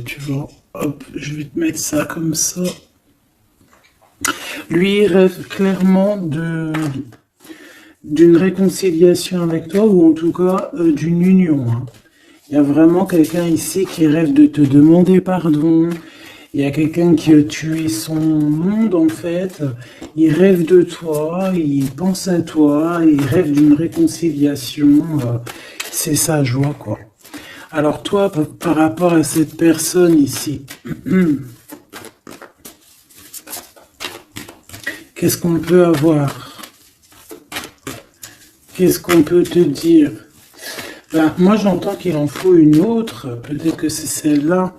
Tu vois, hop, je vais te mettre ça comme ça. Lui, il rêve clairement d'une réconciliation avec toi, ou en tout cas d'une union, hein. Il y a vraiment quelqu'un ici qui rêve de te demander pardon. Il y a quelqu'un qui a tué son monde, en fait. Il rêve de toi, il pense à toi, il rêve d'une réconciliation. C'est sa joie, quoi. Alors toi, par rapport à cette personne ici, qu'est-ce qu'on peut avoir? Qu'est-ce qu'on peut te dire? Ben, moi, j'entends qu'il en faut une autre. Peut-être que c'est celle-là.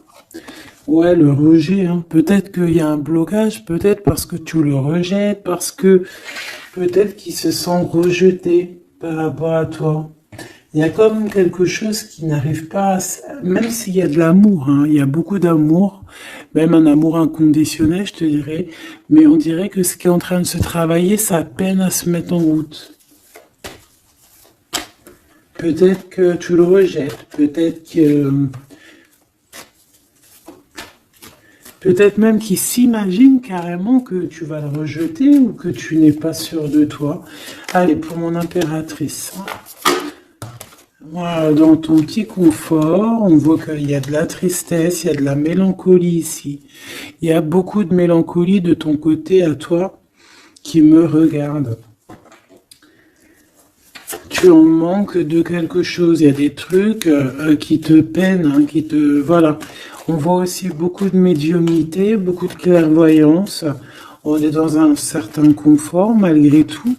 Ouais, le rejet, hein. Peut-être qu'il y a un blocage, peut-être parce que tu le rejettes, parce que peut-être qu'il se sent rejeté par rapport à toi. Il y a comme quelque chose qui n'arrive pas même s'il y a de l'amour, hein, il y a beaucoup d'amour, même un amour inconditionnel, je te dirais, mais on dirait que ce qui est en train de se travailler, ça peine à se mettre en route. Peut-être que tu le rejettes, peut-être même qu'il s'imagine carrément que tu vas le rejeter ou que tu n'es pas sûr de toi. Allez, pour mon impératrice. Voilà, dans ton petit confort, on voit qu'il y a de la tristesse, il y a de la mélancolie ici. Il y a beaucoup de mélancolie de ton côté à toi qui me regarde. Tu en manques de quelque chose, il y a des trucs qui te peinent, hein, Voilà. On voit aussi beaucoup de médiumnité, beaucoup de clairvoyance. On est dans un certain confort malgré tout.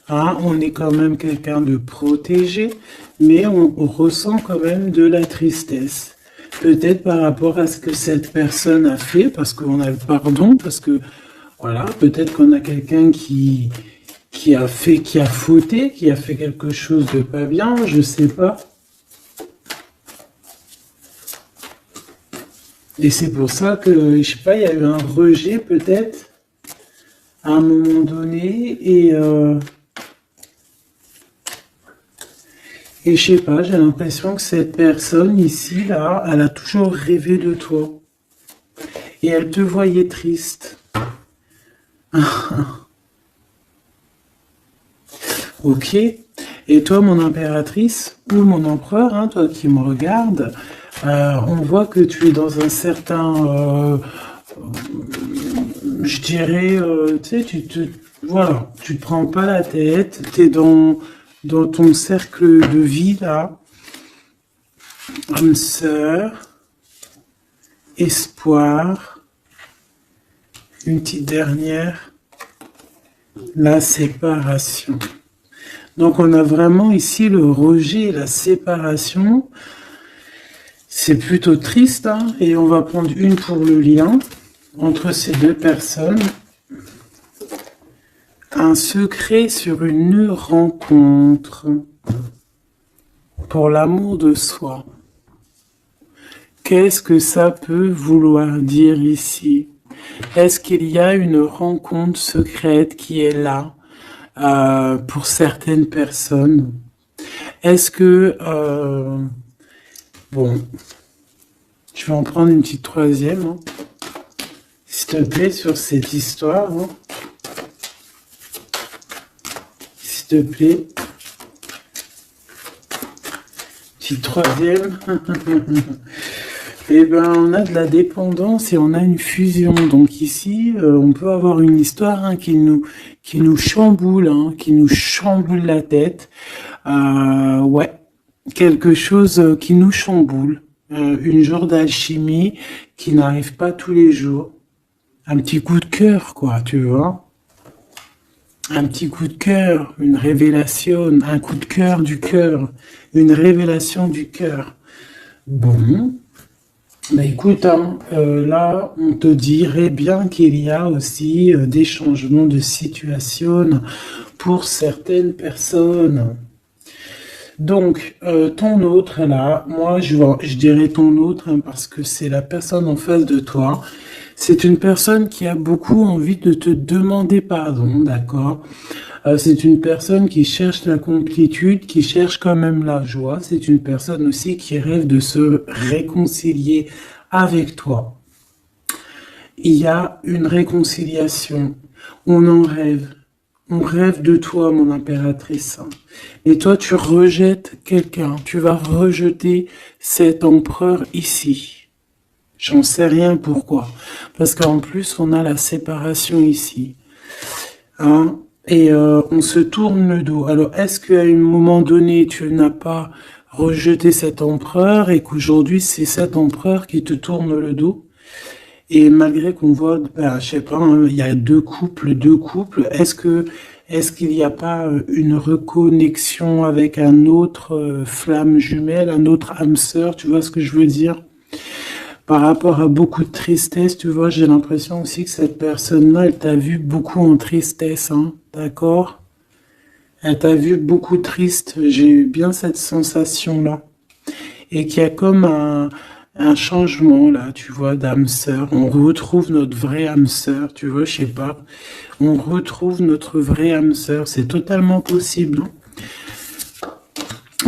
Hein, on est quand même quelqu'un de protégé, mais on ressent quand même de la tristesse. Peut-être par rapport à ce que cette personne a fait, parce qu'on a le pardon, parce que, voilà, peut-être qu'on a quelqu'un qui a fauté, qui a fait quelque chose de pas bien, je sais pas. Et c'est pour ça que, je sais pas, il y a eu un rejet peut-être, à un moment donné, et je sais pas, j'ai l'impression que cette personne ici, là, elle a toujours rêvé de toi. Et elle te voyait triste. Ok. Et toi, mon impératrice, ou mon empereur, hein, toi qui me regardes, on voit que tu es dans un certain, je dirais, tu sais, voilà, tu te prends pas la tête, tu es dans ton cercle de vie, là, âme sœur, espoir, une petite dernière, la séparation. Donc on a vraiment ici le rejet et la séparation. C'est plutôt triste, hein, et on va prendre une pour le lien entre ces deux personnes. Un secret sur une rencontre pour l'amour de soi. Qu'est-ce que ça peut vouloir dire ici? Est-ce qu'il y a une rencontre secrète qui est là pour certaines personnes? Est-ce que... bon, je vais en prendre une petite troisième, hein, s'il te plaît, sur cette histoire. Hein. S'il te plaît. Petite troisième. Eh ben, on a de la dépendance et on a une fusion. Donc ici, on peut avoir une histoire, hein, qui nous chamboule, hein, qui nous chamboule la tête. Ouais, quelque chose qui nous chamboule. Une genre d'alchimie qui n'arrive pas tous les jours. Un petit coup de cœur, quoi, tu vois. Un petit coup de cœur, une révélation, un coup de cœur du cœur, une révélation du cœur. Bon. Bah écoute, hein, là, on te dirait bien qu'il y a aussi des changements de situation pour certaines personnes. Donc, ton autre, là, moi, je dirais ton autre, hein, parce que c'est la personne en face de toi. C'est une personne qui a beaucoup envie de te demander pardon, d'accord? C'est une personne qui cherche la complétude, qui cherche quand même la joie. C'est une personne aussi qui rêve de se réconcilier avec toi. Il y a une réconciliation. On en rêve. On rêve de toi, mon impératrice. Et toi, tu rejettes quelqu'un. Tu vas rejeter cet empereur ici. J'en sais rien pourquoi. Parce qu'en plus, on a la séparation ici. Hein? Et on se tourne le dos. Alors, est-ce qu'à un moment donné, tu n'as pas rejeté cet empereur et qu'aujourd'hui, c'est cet empereur qui te tourne le dos? Et malgré qu'on voit, ben, je sais pas, hein, il y a deux couples, est-ce qu'il n'y a pas une reconnexion avec un autre flamme jumelle, un autre âme sœur, tu vois ce que je veux dire? Par rapport à beaucoup de tristesse, tu vois, j'ai l'impression aussi que cette personne-là, elle t'a vu beaucoup en tristesse, hein, d'accord? Elle t'a vu beaucoup triste, j'ai eu bien cette sensation-là. Et qu'il y a comme un changement là, tu vois, d'âme sœur. On retrouve notre vraie âme sœur, tu vois, je sais pas. On retrouve notre vraie âme sœur, c'est totalement possible.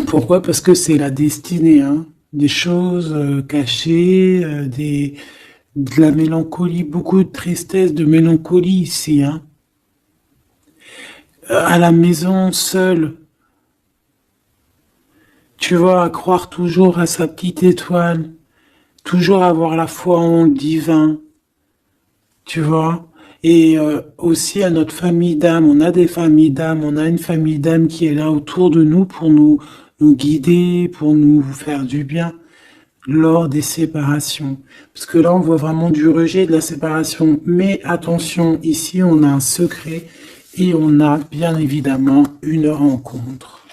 Pourquoi? Parce que c'est la destinée, hein. Des choses cachées, de la mélancolie, beaucoup de tristesse, de mélancolie ici, hein. À la maison, seule, tu vois, à croire toujours à sa petite étoile, toujours avoir la foi en le divin, tu vois. Et aussi à notre famille d'âme, on a des familles d'âme, on a une famille d'âme qui est là autour de nous pour nous guider, pour nous faire du bien lors des séparations. Parce que là, on voit vraiment du rejet, de la séparation. Mais attention, ici, on a un secret et on a bien évidemment une rencontre.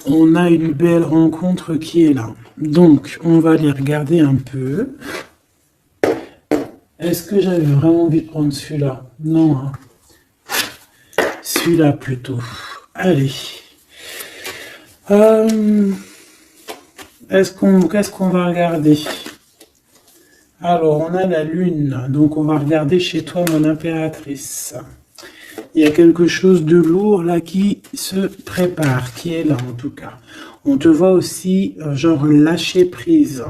On a une belle rencontre qui est là. Donc, on va aller regarder un peu. Est-ce que j'avais vraiment envie de prendre celui-là? Non, hein. Celui-là plutôt. Allez. Qu'est-ce qu'on va regarder? Alors, on a la lune. Donc, on va regarder chez toi, mon impératrice. Il y a quelque chose de lourd là qui se prépare, qui est là en tout cas. On te voit aussi, genre, lâcher prise.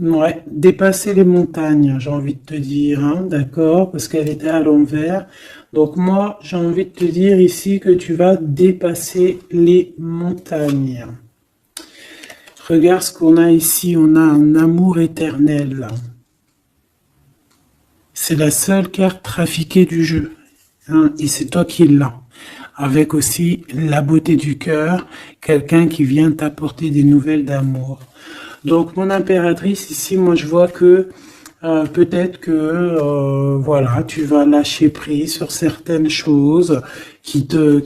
Ouais, dépasser les montagnes, j'ai envie de te dire, hein, d'accord, parce qu'elle était à l'envers. Donc moi, j'ai envie de te dire ici que tu vas dépasser les montagnes. Regarde ce qu'on a ici, on a un amour éternel. C'est la seule carte trafiquée du jeu, hein, et c'est toi qui l'as. Avec aussi la beauté du cœur, quelqu'un qui vient t'apporter des nouvelles d'amour. Donc mon impératrice ici, moi je vois que peut-être que voilà, tu vas lâcher prise sur certaines choses qui te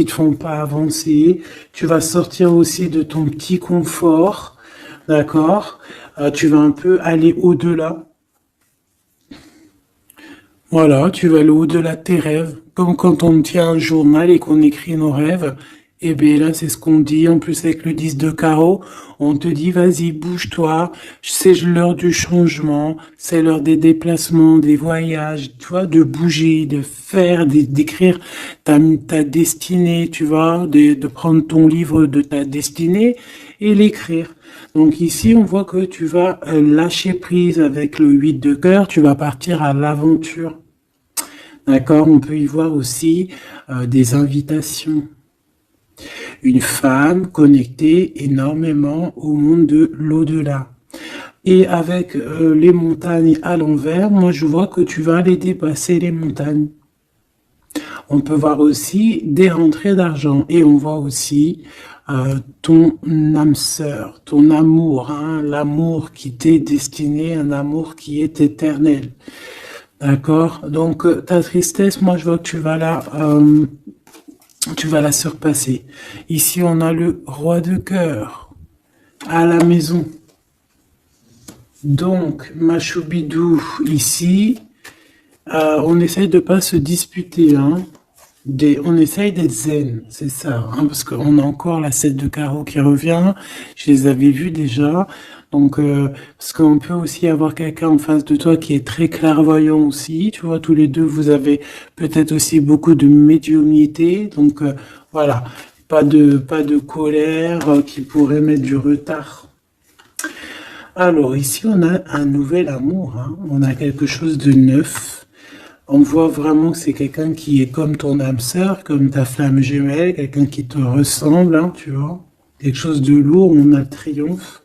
font pas avancer. Tu vas sortir aussi de ton petit confort, d'accord? Tu vas un peu aller au-delà. Voilà, tu vas aller au-delà de tes rêves, comme quand on tient un journal et qu'on écrit nos rêves. Et bien là, c'est ce qu'on dit, en plus avec le 10 de carreau, on te dit, vas-y, bouge-toi, c'est l'heure du changement, c'est l'heure des déplacements, des voyages, tu vois, de bouger, de faire, d'écrire ta destinée, tu vois, de prendre ton livre de ta destinée et l'écrire. Donc ici, on voit que tu vas lâcher prise avec le 8 de cœur, tu vas partir à l'aventure. D'accord, on peut y voir aussi des invitations. Une femme connectée énormément au monde de l'au-delà. Et avec les montagnes à l'envers, moi je vois que tu vas aller dépasser les montagnes. On peut voir aussi des rentrées d'argent et on voit aussi ton âme sœur, ton amour, hein, l'amour qui t'est destiné, un amour qui est éternel. D'accord? Donc ta tristesse, moi je vois que tu vas la surpasser. Ici, on a le roi de cœur à la maison. Donc, Machoubidou, ici, on essaye de pas se disputer, hein. On essaye d'être zen, c'est ça, hein, parce qu'on a encore la 7 de carreau qui revient. Je les avais vus déjà. Donc, parce qu'on peut aussi avoir quelqu'un en face de toi qui est très clairvoyant aussi. Tu vois, tous les deux, vous avez peut-être aussi beaucoup de médiumnité. Donc, voilà. pas de colère qui pourrait mettre du retard. Alors ici, on a un nouvel amour, hein. On a quelque chose de neuf. On voit vraiment que c'est quelqu'un qui est comme ton âme sœur, comme ta flamme jumelle, quelqu'un qui te ressemble, hein, tu vois. Quelque chose de lourd, on a le triomphe.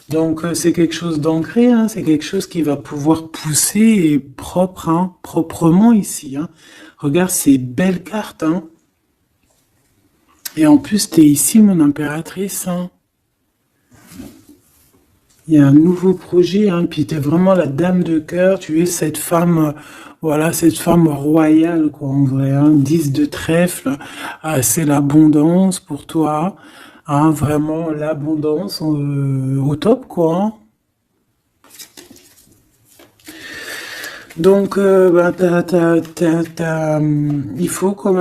Donc c'est quelque chose d'ancré, hein, c'est quelque chose qui va pouvoir pousser et propre, hein, proprement ici. Hein. Regarde ces belles cartes. Hein. Et en plus, tu es ici, mon impératrice. Hein. Il y a un nouveau projet, hein, puis tu es vraiment la dame de cœur, tu es cette femme, voilà, cette femme royale, quoi, en vrai, hein, 10 de trèfle, c'est l'abondance pour toi, hein, vraiment l'abondance au top, quoi. Hein. Donc, bah, il faut quand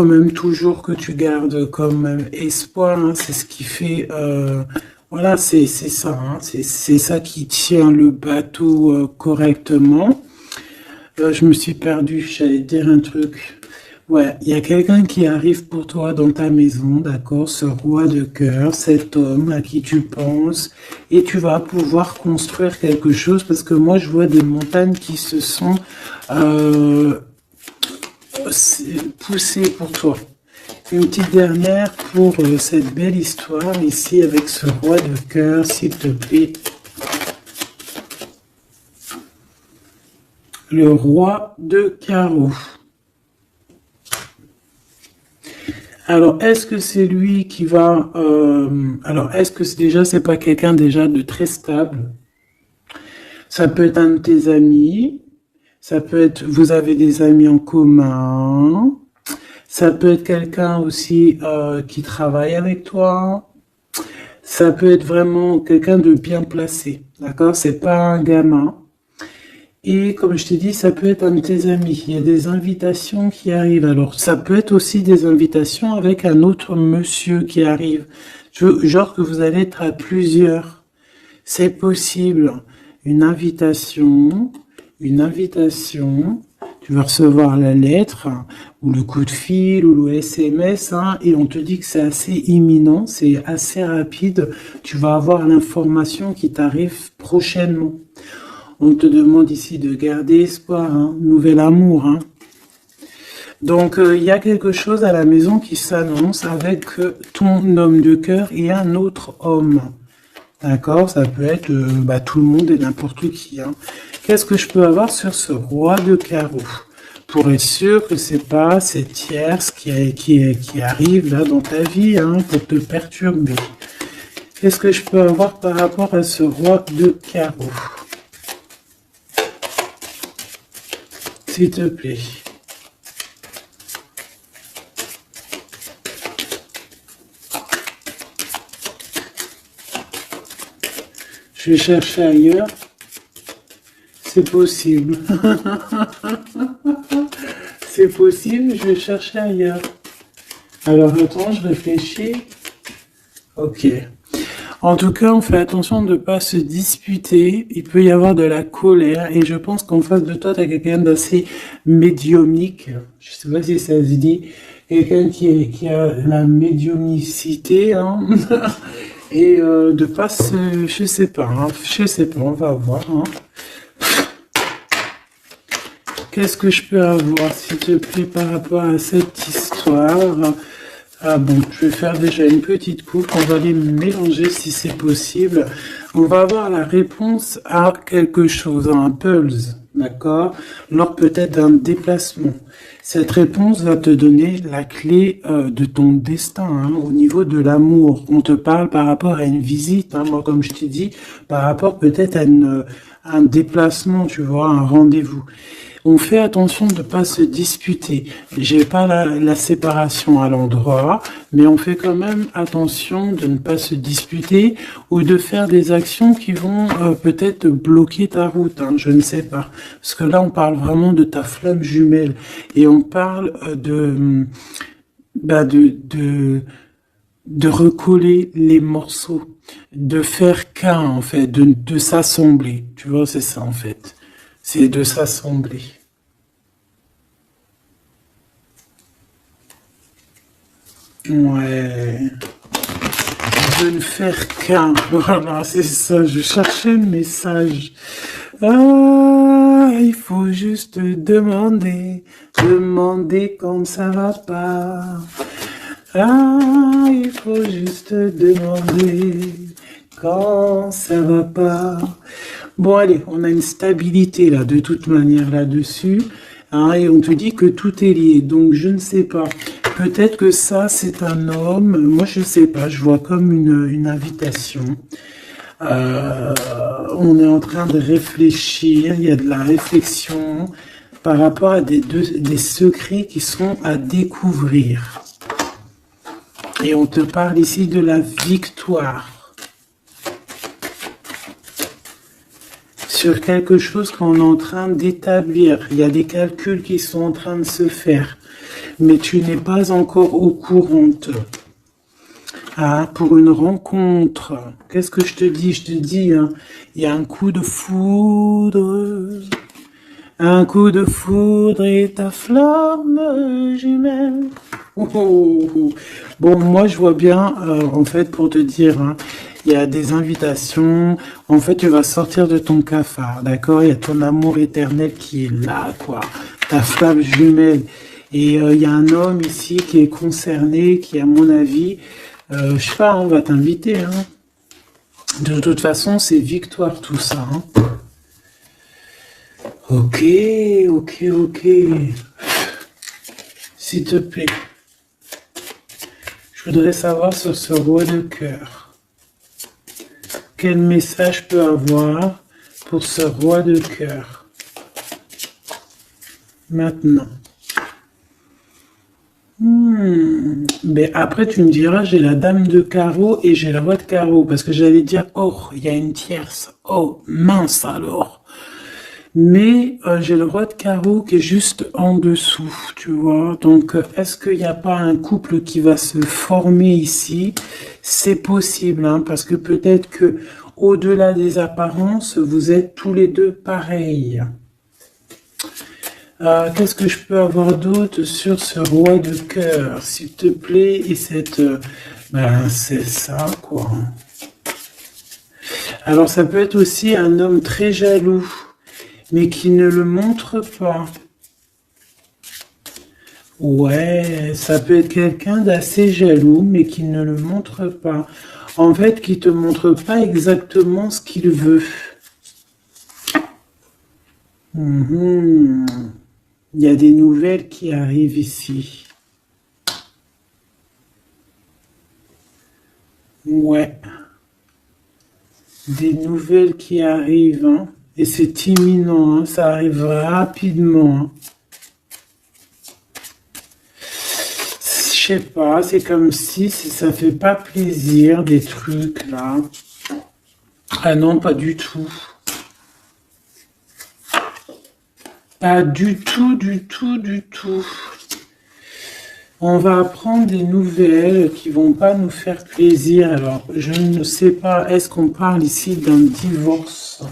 même toujours que tu gardes quand même espoir. Hein, c'est ce qui fait, voilà, c'est ça. Hein, c'est ça qui tient le bateau correctement. Je me suis perdu. J'allais dire un truc. Ouais, il y a quelqu'un qui arrive pour toi dans ta maison, d'accord? Ce roi de cœur, cet homme à qui tu penses, et tu vas pouvoir construire quelque chose parce que moi je vois des montagnes qui se sont euh, poussées pour toi. Une petite dernière pour cette belle histoire ici avec ce roi de cœur, s'il te plaît. Le roi de carreau. Alors, est-ce que c'est lui qui va... alors, est-ce que c'est pas quelqu'un déjà de très stable? Ça peut être un de tes amis. Ça peut être... Vous avez des amis en commun. Ça peut être quelqu'un aussi qui travaille avec toi. Ça peut être vraiment quelqu'un de bien placé. D'accord? C'est pas un gamin. Et comme je t'ai dit, ça peut être un de tes amis. Il y a des invitations qui arrivent. Alors, ça peut être aussi des invitations avec un autre monsieur qui arrive. Genre que vous allez être à plusieurs. C'est possible. Une invitation, une invitation. Tu vas recevoir la lettre, ou le coup de fil, ou le SMS, hein, et on te dit que c'est assez imminent, c'est assez rapide. Tu vas avoir l'information qui t'arrive prochainement. On te demande ici de garder espoir, hein, nouvel amour. Hein. Donc, il y a quelque chose à la maison qui s'annonce avec ton homme de cœur et un autre homme. D'accord? Ça peut être tout le monde et n'importe qui. Hein. Qu'est-ce que je peux avoir sur ce roi de carreau? Pour être sûr que c'est pas cette tierce qui arrive là dans ta vie hein, pour te perturber. Qu'est-ce que je peux avoir par rapport à ce roi de carreau? S'il te plaît. Je vais chercher ailleurs. C'est possible. C'est possible, je vais chercher ailleurs. Alors attends, je réfléchis. Ok. En tout cas, on fait attention de ne pas se disputer. Il peut y avoir de la colère. Et je pense qu'en face de toi, tu as quelqu'un d'assez médiumnique. Je sais pas si ça se dit. Quelqu'un qui a la médiumnicité. Hein. Et de pas se... Je sais pas. Hein. Je sais pas, on va voir. Hein. Qu'est-ce que je peux avoir, s'il te plaît, par rapport à cette histoire? Ah bon, je vais faire déjà une petite coupe, on va les mélanger si c'est possible. On va avoir la réponse à quelque chose, à un pulse, d'accord? Lors peut-être d'un déplacement. Cette réponse va te donner la clé de ton destin, hein, au niveau de l'amour. On te parle par rapport à une visite, hein, moi comme je t'ai dit, par rapport peut-être à un déplacement, tu vois, un rendez-vous. On fait attention de ne pas se disputer. J'ai pas la séparation à l'endroit, mais on fait quand même attention de ne pas se disputer ou de faire des actions qui vont peut-être bloquer ta route. Hein, je ne sais pas. Parce que là, on parle vraiment de ta flamme jumelle et on parle bah, de recoller les morceaux, de faire qu'un en fait, de s'assembler. Tu vois, c'est ça en fait. C'est de s'assembler. Ouais. Je ne faire qu'un. Voilà, c'est ça. Je cherchais le message. Ah, il faut juste demander, demander quand ça va pas. Ah, il faut juste demander quand ça va pas. Bon, allez, on a une stabilité là, de toute manière là-dessus. Hein, et on te dit que tout est lié. Donc, je ne sais pas. Peut-être que ça, c'est un homme. Moi, je sais pas. Je vois comme une invitation. On est en train de réfléchir. Il y a de la réflexion par rapport à des secrets qui sont à découvrir. Et on te parle ici de la victoire sur quelque chose qu'on est en train d'établir. Il y a des calculs qui sont en train de se faire, mais tu n'es pas encore au courant. Ah, pour une rencontre, qu'est-ce que je te dis? Je te dis, hein, il y a un coup de foudre. Un coup de foudre et ta flamme jumelle. Oh, oh, oh. Bon, moi je vois bien, en fait, pour te dire, hein, il y a des invitations. En fait, tu vas sortir de ton cafard, d'accord? Il y a ton amour éternel qui est là, quoi. Ta flamme jumelle. Et il y a un homme ici qui est concerné, qui, à mon avis, je sais pas, on va t'inviter, hein. De toute façon, c'est victoire tout ça, hein. Ok, ok, ok. S'il te plaît. Je voudrais savoir sur ce roi de cœur. Quel message peut avoir pour ce roi de cœur? Maintenant. Mais après, tu me diras, j'ai la dame de carreau et j'ai le roi de carreau. Parce que j'allais dire, oh, il y a une tierce. Oh, mince alors. Mais j'ai le roi de carreau qui est juste en dessous, tu vois. Donc, est-ce qu'il n'y a pas un couple qui va se former ici? C'est possible, hein, parce que peut-être que au-delà des apparences, vous êtes tous les deux pareils. Qu'est-ce que je peux avoir d'autre sur ce roi de cœur, s'il te plaît? Et cette... ben, c'est ça, quoi. Alors, ça peut être aussi un homme très jaloux, mais qui ne le montre pas. Ouais, ça peut être quelqu'un d'assez jaloux, mais qui ne le montre pas. En fait, qui te montre pas exactement ce qu'il veut. Mhm. Il y a des nouvelles qui arrivent ici. Ouais, des nouvelles qui arrivent, hein. Et c'est imminent, hein, ça arrive rapidement, hein. Je sais pas, c'est comme si ça fait pas plaisir, des trucs là. Ah non, pas du tout. Pas du tout, du tout, du tout. On va apprendre des nouvelles qui vont pas nous faire plaisir. Alors, je ne sais pas, est-ce qu'on parle ici d'un divorce?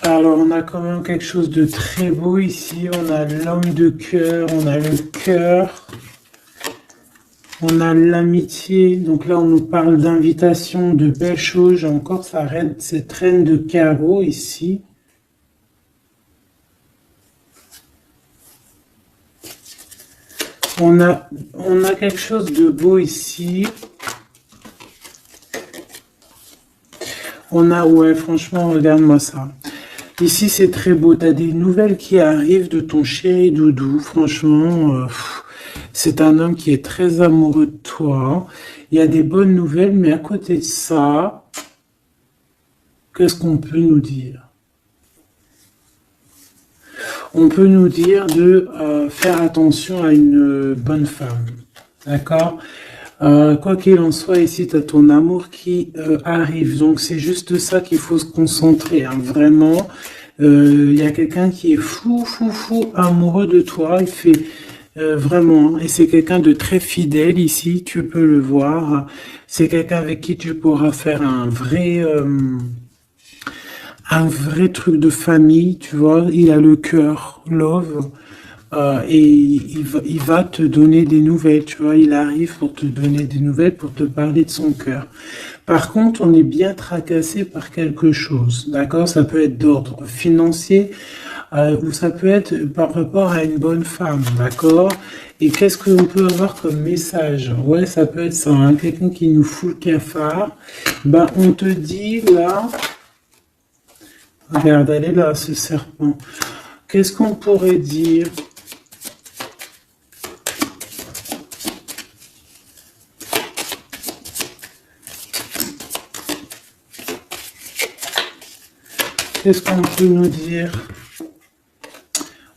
Alors, on a quand même quelque chose de très beau ici. On a l'homme de cœur, on a le cœur, on a l'amitié. Donc là, on nous parle d'invitation, de belles choses. J'ai encore cette reine de carreau ici. On a quelque chose de beau ici. Ouais, franchement, regarde-moi ça. Ici, c'est très beau. Tu as des nouvelles qui arrivent de ton chéri doudou. Franchement, c'est un homme qui est très amoureux de toi. Il y a des bonnes nouvelles, mais à côté de ça, qu'est-ce qu'on peut nous dire? On peut nous dire de faire attention à une bonne femme. D'accord? Quoi qu'il en soit, ici, tu as ton amour qui arrive. Donc, c'est juste ça qu'il faut se concentrer, hein. Vraiment, il y a quelqu'un qui est fou, fou, fou amoureux de toi. Il fait vraiment, hein. Et c'est quelqu'un de très fidèle ici, tu peux le voir. C'est quelqu'un avec qui tu pourras faire un vrai truc de famille, tu vois. Il a le cœur, love, et il va te donner des nouvelles, tu vois. Il arrive pour te donner des nouvelles, pour te parler de son cœur. Par contre, on est bien tracassé par quelque chose, d'accord? Ça peut être d'ordre financier, ou ça peut être par rapport à une bonne femme, d'accord? Et qu'est-ce qu'on peut avoir comme message? Ouais, ça peut être ça, hein, quelqu'un qui nous fout le cafard. Ben, on te dit là, regarde, elle est là, ce serpent. Qu'est-ce qu'on pourrait dire? Qu'est-ce qu'on peut nous dire?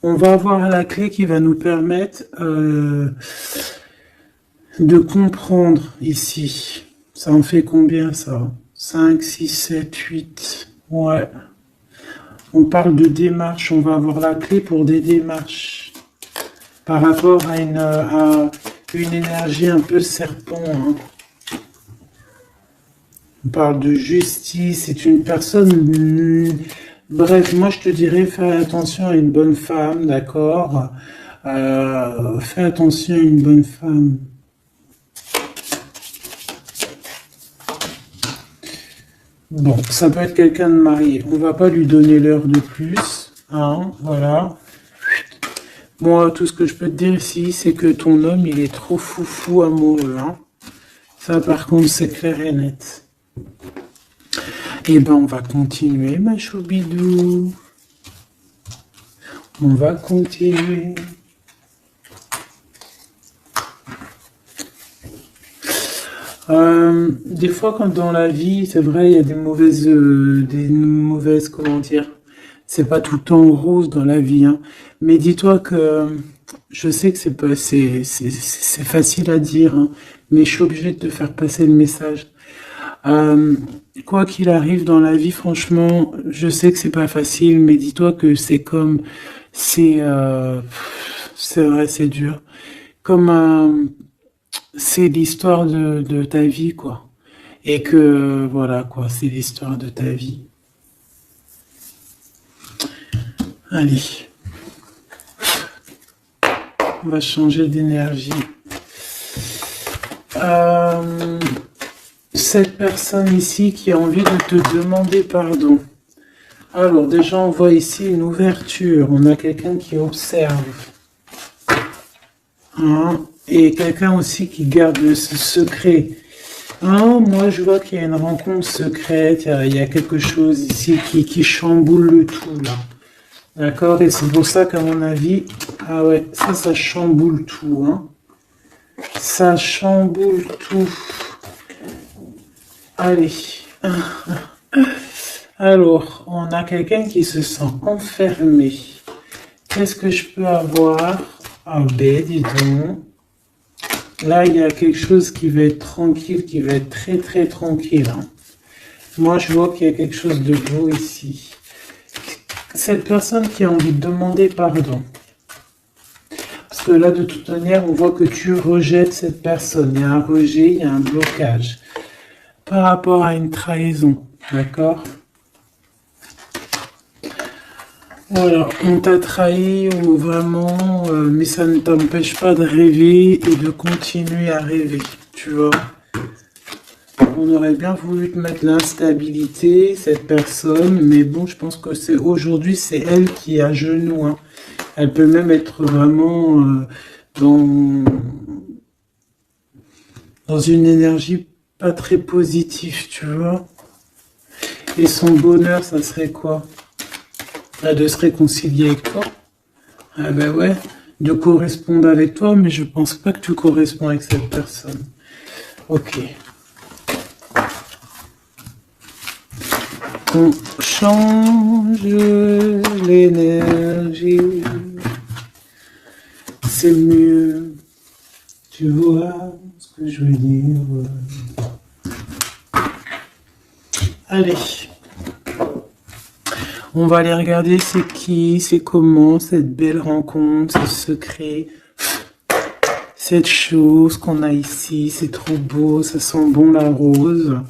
On va avoir la clé qui va nous permettre de comprendre ici. Ça en fait combien ça? 5, 6, 7, 8. Ouais. On parle de démarche. On va avoir la clé pour des démarches. Par rapport à une énergie un peu serpent. Hein. On parle de justice. C'est une personne... Bref, moi je te dirais, fais attention à une bonne femme, d'accord? Fais attention à une bonne femme. Bon, ça peut être quelqu'un de marié. On va pas lui donner l'heure de plus, hein, voilà. Moi, tout ce que je peux te dire ici, c'est que ton homme, il est trop foufou amoureux, hein. Ça, par contre, c'est clair et net. Eh ben, on va continuer, ma choubidou. On va continuer. Des fois, quand dans la vie, c'est vrai, il y a des mauvaises, comment dire, c'est pas tout le temps rose dans la vie, hein. Mais dis-toi que je sais que c'est pas, c'est facile à dire, hein, mais je suis obligé de te faire passer le message. Euh, Quoi qu'il arrive dans la vie, franchement, je sais que c'est pas facile, mais dis-toi que c'est, c'est vrai, c'est dur. Comme c'est l'histoire de ta vie, quoi. Et que, voilà, quoi, c'est l'histoire de ta vie. Allez, on va changer d'énergie. Cette personne ici qui a envie de te demander pardon. Alors, déjà, on voit ici une ouverture. On a quelqu'un qui observe. Hein, et quelqu'un aussi qui garde ce secret. Hein, moi, je vois qu'il y a une rencontre secrète. Il y a quelque chose ici qui chamboule le tout, là. D'accord? Et c'est pour ça qu'à mon avis, ah ouais, ça chamboule tout, hein. Ça chamboule tout. Allez. Alors, on a quelqu'un qui se sent enfermé. Qu'est-ce que je peux avoir? Ah ben, dis donc. Là, il y a quelque chose qui va être tranquille, qui va être très très tranquille, hein. Moi, je vois qu'il y a quelque chose de beau ici. Cette personne qui a envie de demander pardon. Parce que là, de toute manière, on voit que tu rejettes cette personne. Il y a un rejet, il y a un blocage. Par rapport à une trahison. D'accord? Voilà, on t'a trahi ou vraiment, mais ça ne t'empêche pas de rêver et de continuer à rêver. Tu vois? On aurait bien voulu te mettre l'instabilité, cette personne, mais bon, je pense que c'est aujourd'hui, c'est elle qui est à genoux, hein. Elle peut même être vraiment dans, dans une énergie pas très positive, tu vois. Et son bonheur, ça serait quoi? De se réconcilier avec toi. Ah ben ouais, de correspondre avec toi, mais je pense pas que tu corresponds avec cette personne. Ok. On change l'énergie. C'est mieux. Tu vois ce que je veux dire. Allez. On va aller regarder c'est qui, c'est comment, cette belle rencontre, ce secret. cette chose qu'on a ici, c'est trop beau, ça sent bon la rose.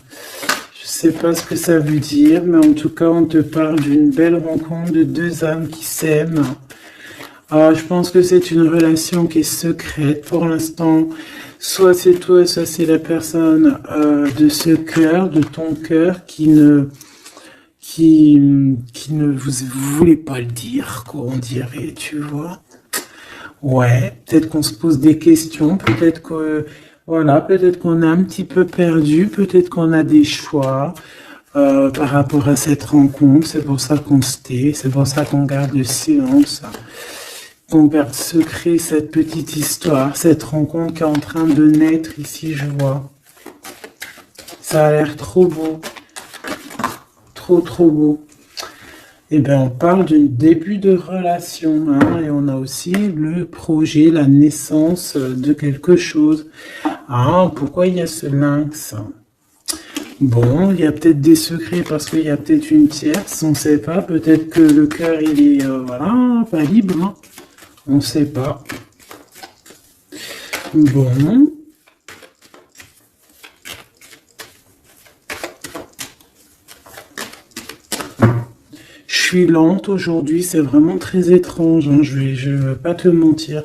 Je sais pas ce que ça veut dire, mais en tout cas, on te parle d'une belle rencontre de deux âmes qui s'aiment. Ah, je pense que c'est une relation qui est secrète pour l'instant. Soit c'est toi, soit c'est la personne de ce cœur, de ton cœur, qui ne vous voulez pas le dire, quoi, on dirait, tu vois. Ouais, peut-être qu'on se pose des questions, peut-être que, voilà, peut-être qu'on est un petit peu perdu, peut-être qu'on a des choix par rapport à cette rencontre. C'est pour ça qu'on se tait, c'est pour ça qu'on garde le silence, qu'on garde secret cette petite histoire, cette rencontre qui est en train de naître ici, je vois. Ça a l'air trop beau, trop beau. Eh bien, on parle d'un début de relation, hein, et on a aussi le projet, la naissance de quelque chose. Ah, pourquoi il y a ce lynx? Bon, il y a peut-être des secrets parce qu'il y a peut-être une tierce, on ne sait pas. Peut-être que le cœur, il est, voilà, pas libre, hein. On ne sait pas. Bon. Je suis lente aujourd'hui, c'est vraiment très étrange, hein, je vais pas te mentir.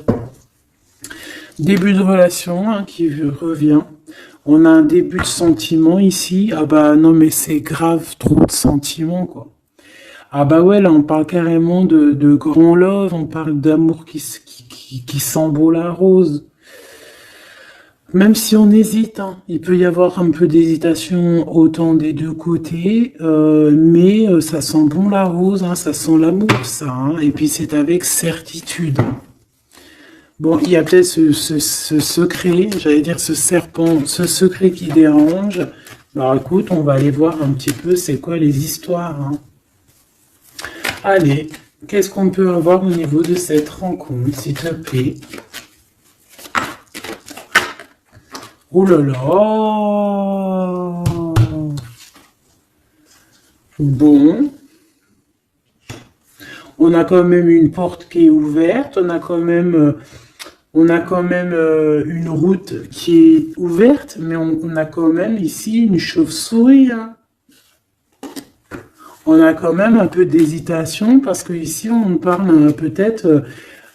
Début de relation, hein, qui revient. On a un début de sentiment ici. Ah bah non, mais c'est grave, trop de sentiments, quoi. Ah bah ouais, là on parle carrément de grand love, on parle d'amour qui sent beau la rose. Même si on hésite, hein, il peut y avoir un peu d'hésitation autant des deux côtés, mais ça sent bon la rose, hein, ça sent l'amour, ça, hein, et puis c'est avec certitude. Bon, il y a peut-être ce secret, j'allais dire ce serpent, ce secret qui dérange. Alors écoute, on va aller voir un petit peu c'est quoi les histoires, hein. Allez, qu'est-ce qu'on peut avoir au niveau de cette rencontre, s'il te plaît? Oh là là! Bon, on a quand même une porte qui est ouverte, on a quand même une route qui est ouverte, mais on a quand même ici une chauve-souris, hein. On a quand même un peu d'hésitation parce que ici on parle peut-être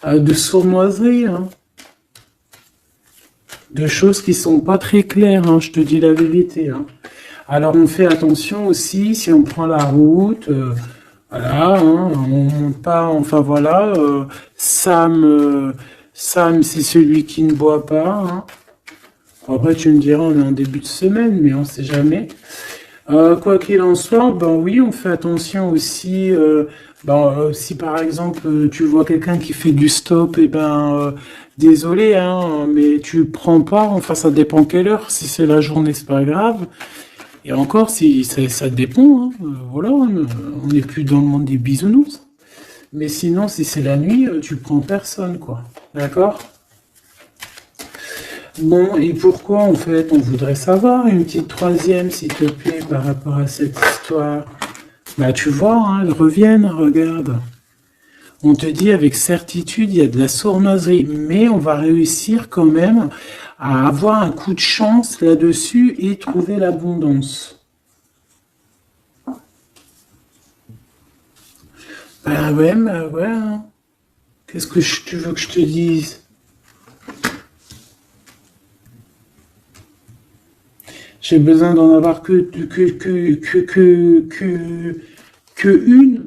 de sournoiserie, hein. De choses qui sont pas très claires, hein, je te dis la vérité, hein. Alors on fait attention aussi si on prend la route, voilà, hein, on monte pas, enfin voilà, Sam c'est celui qui ne boit pas, hein. Après tu me diras on est en début de semaine, mais on sait jamais. Quoi qu'il en soit, ben oui, on fait attention aussi. Si par exemple tu vois quelqu'un qui fait du stop, et désolé, hein, mais tu prends pas. Enfin, ça dépend quelle heure. Si c'est la journée, c'est pas grave. Et encore, si ça dépend, hein, voilà, on n'est plus dans le monde des bisounours. Mais sinon, si c'est la nuit, tu prends personne, quoi. D'accord? Bon, et pourquoi en fait on voudrait savoir une petite troisième, s'il te plaît, par rapport à cette histoire? Bah tu vois, hein, elles reviennent, regarde. On te dit avec certitude, il y a de la sournoiserie, mais on va réussir quand même à avoir un coup de chance là-dessus et trouver l'abondance. Bah ouais, hein. Qu'est-ce que tu veux que je te dise? J'ai besoin d'en avoir que une.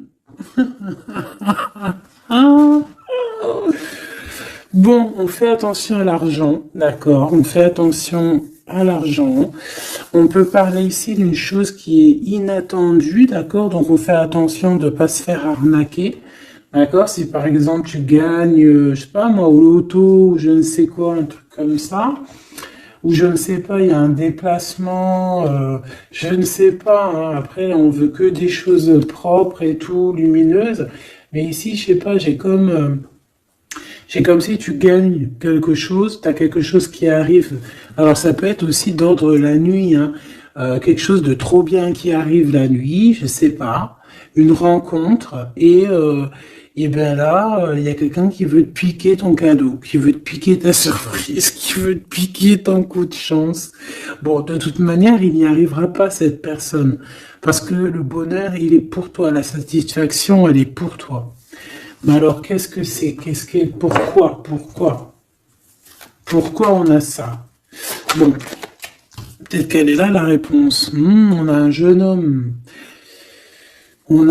Ah. Bon, on fait attention à l'argent, d'accord? On fait attention à l'argent. On peut parler ici d'une chose qui est inattendue, d'accord? Donc on fait attention de ne pas se faire arnaquer, d'accord? Si par exemple tu gagnes, je sais pas moi, au loto ou je ne sais quoi, un truc comme ça, ou je ne sais pas, il y a un déplacement, je ne sais pas, hein, après on veut que des choses propres et tout, lumineuses, mais ici, je sais pas, j'ai comme si tu gagnes quelque chose, tu as quelque chose qui arrive, alors ça peut être aussi d'ordre la nuit, hein, quelque chose de trop bien qui arrive la nuit, je sais pas, une rencontre, Et bien là, il y a quelqu'un qui veut te piquer ton cadeau, qui veut te piquer ta surprise, qui veut te piquer ton coup de chance. Bon, de toute manière, il n'y arrivera pas, cette personne. Parce que le bonheur, il est pour toi. La satisfaction, elle est pour toi. Mais alors, qu'est-ce que c'est? Pourquoi? Pourquoi on a ça? Bon, peut-être qu'elle est là, la réponse. On a un jeune homme. On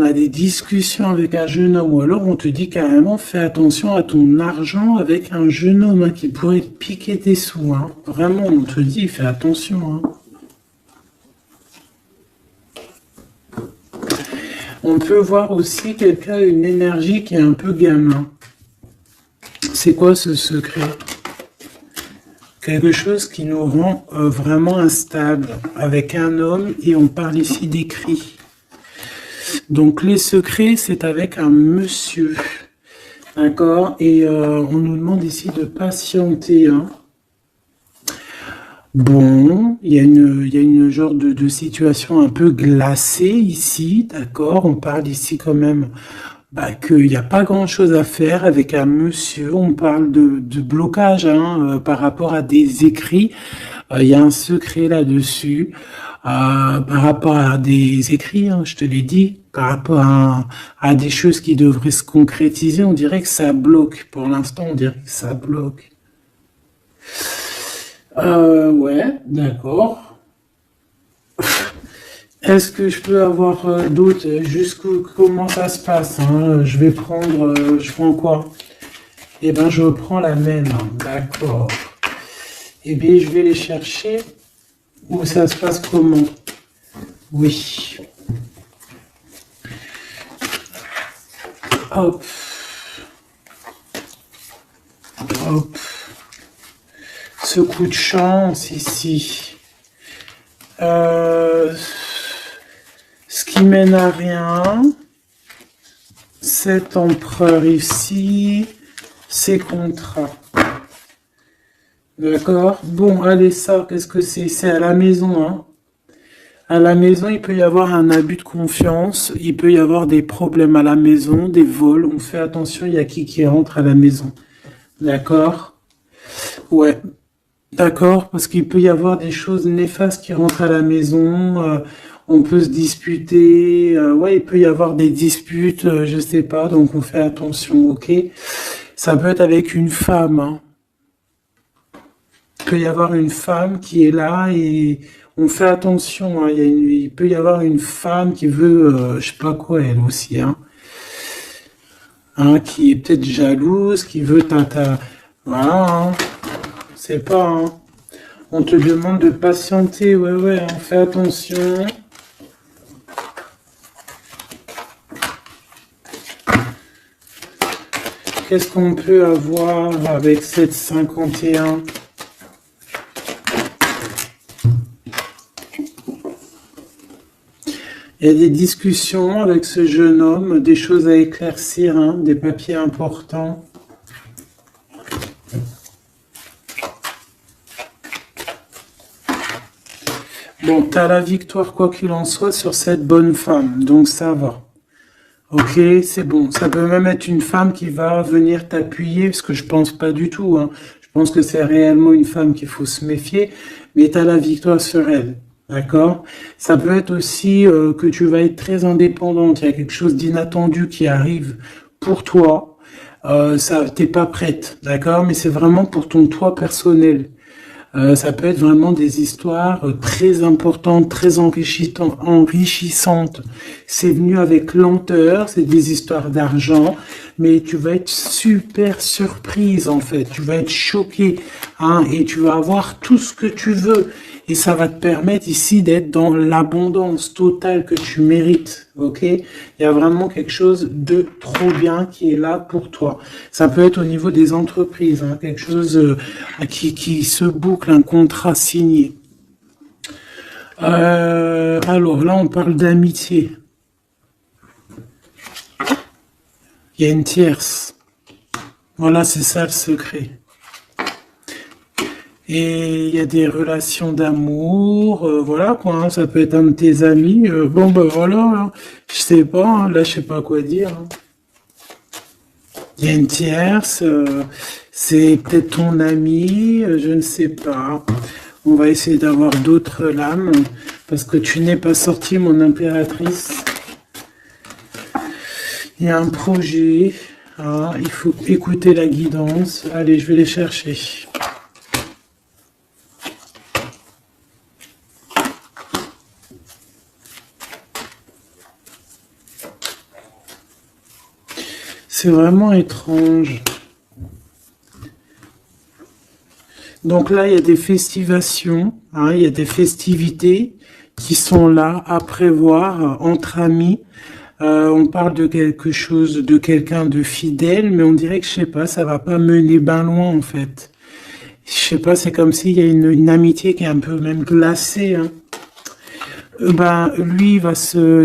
a des discussions avec un jeune homme, ou alors on te dit carrément, fais attention à ton argent avec un jeune homme hein, qui pourrait te piquer tes sous. Hein. Vraiment, on te dit, fais attention. Hein. On peut voir aussi quelqu'un, une énergie qui est un peu gamin. C'est quoi ce secret? Quelque chose qui nous rend vraiment instable avec un homme et on parle ici d'écrit. Donc les secrets, c'est avec un monsieur. D'accord? Et on nous demande ici de patienter. Hein. Bon, il y a une genre de situation un peu glacée ici, d'accord? On parle ici quand même qu'il n'y a pas grand-chose à faire avec un monsieur. On parle de blocage hein, par rapport à des écrits. Il y a un secret là-dessus. Par rapport à des écrits, hein, je te l'ai dit, par rapport à des choses qui devraient se concrétiser, on dirait que ça bloque. Pour l'instant, on dirait que ça bloque. Ouais, d'accord. Est-ce que je peux avoir d'autres comment ça se passe hein je vais prendre, je prends quoi? Eh ben, je prends la même. D'accord. Eh bien, je vais les chercher. Où ça se passe comment? Oui. Hop. Hop. Ce coup de chance ici. Ce qui mène à rien. Cet empereur ici. Ces contrats. D'accord? Bon, allez, ça, qu'est-ce que c'est? C'est à la maison, hein. À la maison, il peut y avoir un abus de confiance, il peut y avoir des problèmes à la maison, des vols. On fait attention, il y a qui rentre à la maison. D'accord? Ouais. D'accord, parce qu'il peut y avoir des choses néfastes qui rentrent à la maison. On peut se disputer. Ouais, il peut y avoir des disputes, je sais pas. Donc, on fait attention, ok? Ça peut être avec une femme, hein. Il peut y avoir une femme qui est là et on fait attention. Hein, il peut y avoir une femme qui veut, je sais pas quoi, elle aussi, hein, qui est peut-être jalouse, qui veut voilà, hein, c'est pas. Hein. On te demande de patienter, ouais, on fait attention. Qu'est-ce qu'on peut avoir avec cette 51? Il y a des discussions avec ce jeune homme, des choses à éclaircir, hein, des papiers importants. Bon, tu as la victoire quoi qu'il en soit sur cette bonne femme, donc ça va. Ok, c'est bon. Ça peut même être une femme qui va venir t'appuyer, parce que je pense pas du tout. Hein. Je pense que c'est réellement une femme qu'il faut se méfier, mais tu as la victoire sur elle. D'accord? Ça peut être aussi que tu vas être très indépendante. Il y a quelque chose d'inattendu qui arrive pour toi. T'es pas prête, d'accord? Mais c'est vraiment pour ton toi personnel. Ça peut être vraiment des histoires très importantes, très enrichissantes. C'est venu avec lenteur, c'est des histoires d'argent, mais tu vas être super surprise en fait. Tu vas être choquée, hein, et tu vas avoir tout ce que tu veux. Et ça va te permettre ici d'être dans l'abondance totale que tu mérites, ok? Il y a vraiment quelque chose de trop bien qui est là pour toi. Ça peut être au niveau des entreprises, hein, quelque chose qui se boucle, un contrat signé. Alors là, on parle d'amitié. Il y a une tierce. Voilà, c'est ça le secret. Et il y a des relations d'amour, voilà quoi, hein, ça peut être un de tes amis. Bon ben voilà, hein, je sais pas, hein, là je sais pas quoi dire. Hein. Il y a une tierce, c'est peut-être ton ami, je ne sais pas. On va essayer d'avoir d'autres lames, parce que tu n'es pas sortie, mon impératrice. Il y a un projet, ah, il faut écouter la guidance. Allez, je vais les chercher. C'est vraiment étrange. Donc là, il y a des festivations, hein, il y a des festivités qui sont là à prévoir entre amis. On parle de quelque chose, de quelqu'un de fidèle, mais on dirait que, je sais pas, ça va pas mener ben loin, en fait. Je sais pas, c'est comme s'il y a une amitié qui est un peu même glacée, hein. Ben, lui,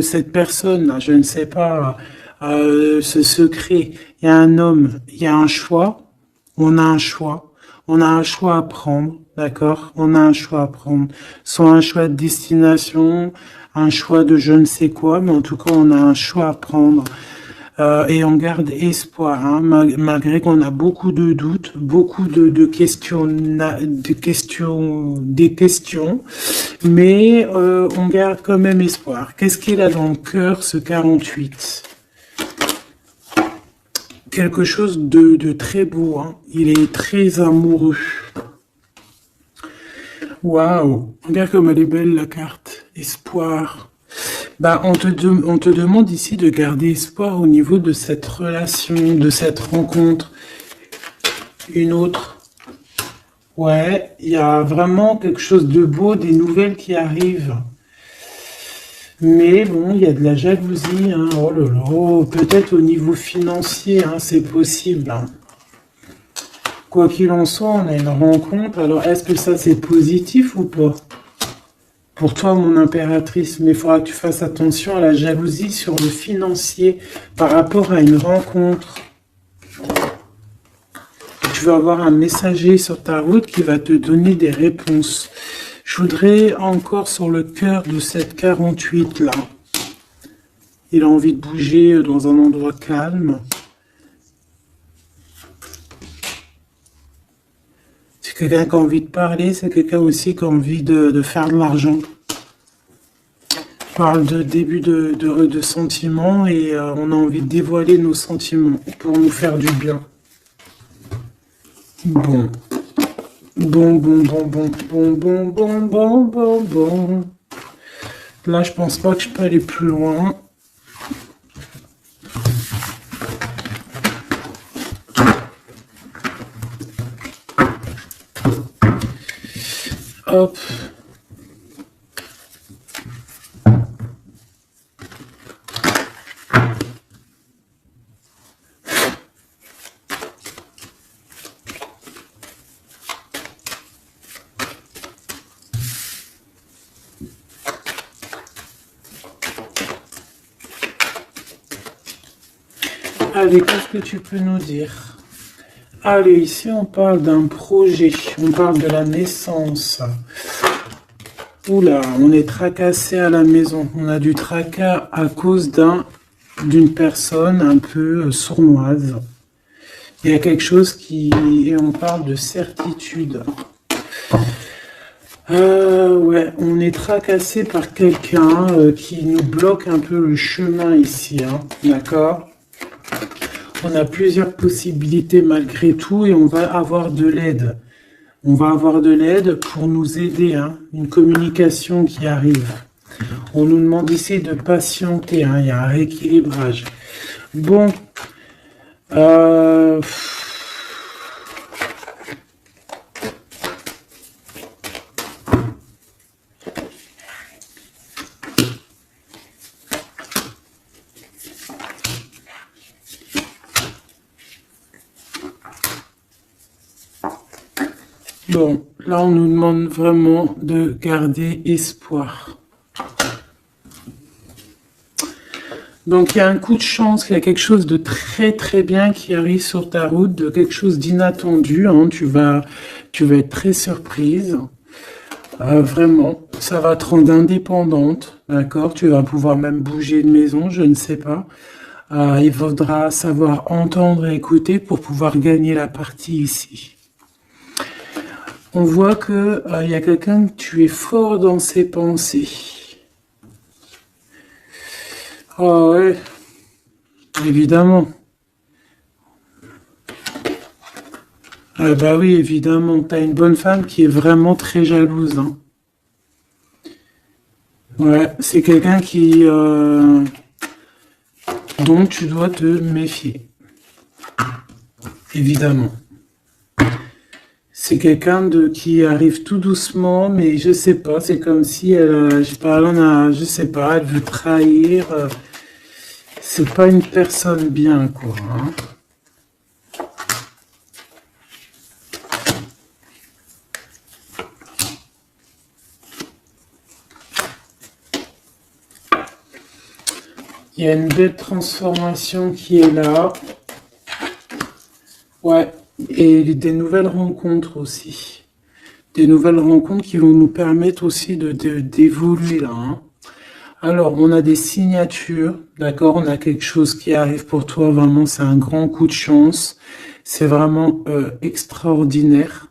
cette personne, là, je ne sais pas, ce secret, il y a un homme, il y a un choix, on a un choix, on a un choix à prendre, d'accord? On a un choix à prendre, soit un choix de destination, un choix de je ne sais quoi, mais en tout cas, on a un choix à prendre. Et on garde espoir, hein, malgré qu'on a beaucoup de doutes, beaucoup de questions, des questions, mais on garde quand même espoir. Qu'est-ce qu'il a dans le cœur, ce 48? Quelque chose de très beau, hein. Il est très amoureux. Waouh! Regarde comme elle est belle, la carte. Espoir. Bah, on te demande ici de garder espoir au niveau de cette relation, de cette rencontre. Une autre. Ouais, il y a vraiment quelque chose de beau, des nouvelles qui arrivent. Mais bon, il y a de la jalousie, hein. Oh là là, peut-être au niveau financier, hein, c'est possible, hein. Quoi qu'il en soit, on a une rencontre. Alors, est-ce que ça, c'est positif ou pas? Pour toi, mon impératrice, mais il faudra que tu fasses attention à la jalousie sur le financier par rapport à une rencontre. Tu vas avoir un messager sur ta route qui va te donner des réponses. Je voudrais encore sur le cœur de cette 48 là. Il a envie de bouger dans un endroit calme. C'est quelqu'un qui a envie de parler, c'est quelqu'un aussi qui a envie de faire de l'argent. On parle de début de sentiments et on a envie de dévoiler nos sentiments pour nous faire du bien. Bon. Bon. Là, je pense pas que je peux aller plus loin. Hop. Allez, qu'est-ce que tu peux nous dire? Allez, ici on parle d'un projet, on parle de la naissance. Oula, on est tracassé à la maison. On a du tracas à cause d'une personne un peu sournoise. Il y a quelque chose et on parle de certitude. Ouais, on est tracassé par quelqu'un qui nous bloque un peu le chemin ici, hein, d'accord? On a plusieurs possibilités malgré tout et on va avoir de l'aide. On va avoir de l'aide pour nous aider, hein, une communication qui arrive. On nous demande ici de patienter, hein, il y a un rééquilibrage. Bon, bon, là on nous demande vraiment de garder espoir. Donc il y a un coup de chance, il y a quelque chose de très très bien qui arrive sur ta route, de quelque chose d'inattendu, hein, tu vas être très surprise. Vraiment, ça va te rendre indépendante, d'accord? Tu vas pouvoir même bouger de maison, je ne sais pas. Il faudra savoir entendre et écouter pour pouvoir gagner la partie ici. On voit que il y a quelqu'un que tu es fort dans ses pensées. Ah ouais, évidemment. Ah bah oui, évidemment. T'as une bonne femme qui est vraiment très jalouse, hein. Ouais, c'est quelqu'un dont tu dois te méfier, évidemment. C'est quelqu'un qui arrive tout doucement, mais je sais pas, c'est comme si je sais pas, elle veut trahir. C'est pas une personne bien, quoi, hein. Il y a une belle transformation qui est là. Ouais, et des nouvelles rencontres aussi. Des nouvelles rencontres qui vont nous permettre aussi d'évoluer là, hein. Alors, on a des signatures, d'accord? On a quelque chose qui arrive pour toi, vraiment, c'est un grand coup de chance. C'est vraiment extraordinaire.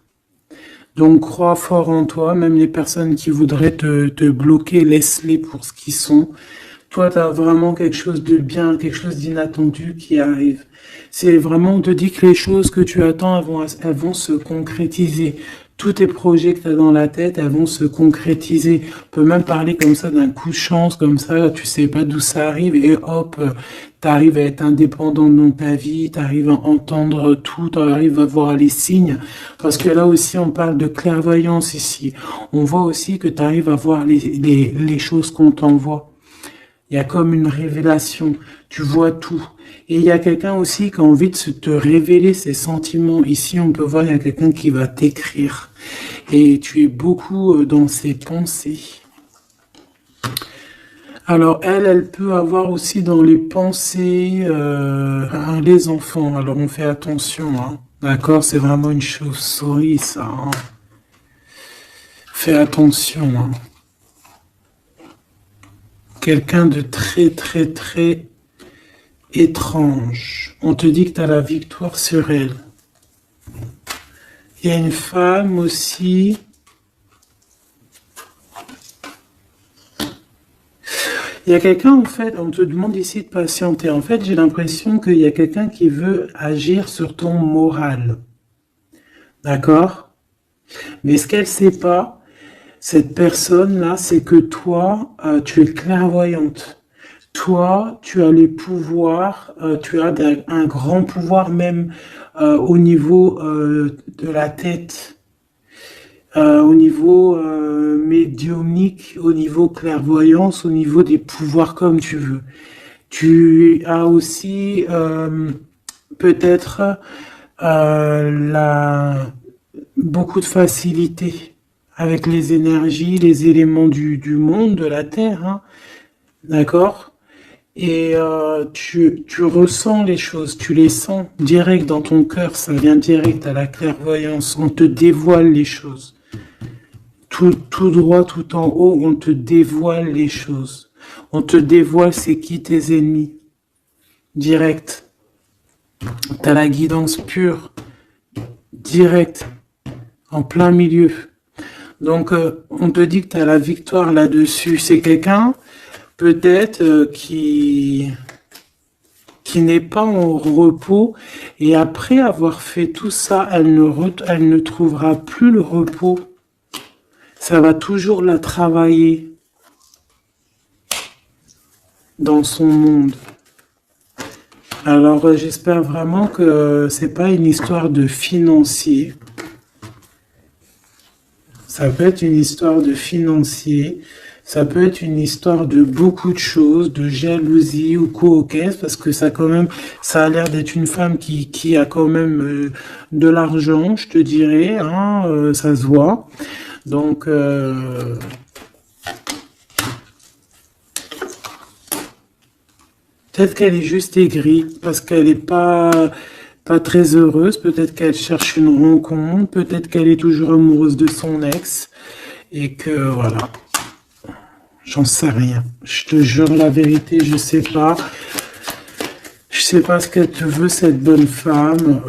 Donc, crois fort en toi, même les personnes qui voudraient te bloquer, laisse-les pour ce qu'ils sont. Toi, tu as vraiment quelque chose de bien, quelque chose d'inattendu qui arrive. C'est vraiment, on te dit que les choses que tu attends, elles vont se concrétiser. Tous tes projets que tu as dans la tête, elles vont se concrétiser. On peut même parler comme ça d'un coup de chance, comme ça, tu sais pas d'où ça arrive, et hop, tu arrives à être indépendant dans ta vie, tu arrives à entendre tout, tu arrives à voir les signes. Parce que là aussi, on parle de clairvoyance ici. On voit aussi que tu arrives à voir les choses qu'on t'envoie. Il y a comme une révélation, tu vois tout. Et il y a quelqu'un aussi qui a envie de te révéler ses sentiments. Ici, on peut voir, il y a quelqu'un qui va t'écrire. Et tu es beaucoup dans ses pensées. Alors, elle peut avoir aussi dans les pensées les enfants. Alors, on fait attention, hein. D'accord? C'est vraiment une chauve-souris, ça, hein. Fais attention, hein. Quelqu'un de très, très, très étrange. On te dit que tu as la victoire sur elle. Il y a une femme aussi. Il y a quelqu'un, en fait, on te demande ici de patienter. En fait, j'ai l'impression qu'il y a quelqu'un qui veut agir sur ton moral. D'accord? Mais ce qu'elle sait pas, cette personne-là, c'est que toi, tu es clairvoyante. Toi, tu as les pouvoirs, tu as un grand pouvoir même au niveau de la tête, au niveau médiumnique, au niveau clairvoyance, au niveau des pouvoirs comme tu veux. Tu as aussi peut-être beaucoup de facilité avec les énergies, les éléments du monde, de la Terre, hein, d'accord? Et tu ressens les choses, tu les sens direct dans ton cœur, ça vient direct à la clairvoyance, on te dévoile les choses. Tout droit, tout en haut, on te dévoile les choses. On te dévoile c'est qui tes ennemis. Direct. T'as la guidance pure. Direct. En plein milieu. Donc, on te dit que tu as la victoire là-dessus. C'est quelqu'un, peut-être, qui n'est pas en repos. Et après avoir fait tout ça, elle ne trouvera plus le repos. Ça va toujours la travailler dans son monde. Alors, j'espère vraiment que c'est pas une histoire de financier. Ça peut être une histoire de financier, ça peut être une histoire de beaucoup de choses, de jalousie ou coquesse, parce que ça quand même, ça a l'air d'être une femme qui a quand même de l'argent, je te dirais, hein, ça se voit. Donc, peut-être qu'elle est juste aigrie, parce qu'elle n'est pas très heureuse, peut-être qu'elle cherche une rencontre, peut-être qu'elle est toujours amoureuse de son ex, et que voilà, j'en sais rien. Je te jure la vérité, je sais pas. Je sais pas ce qu'elle te veut, cette bonne femme.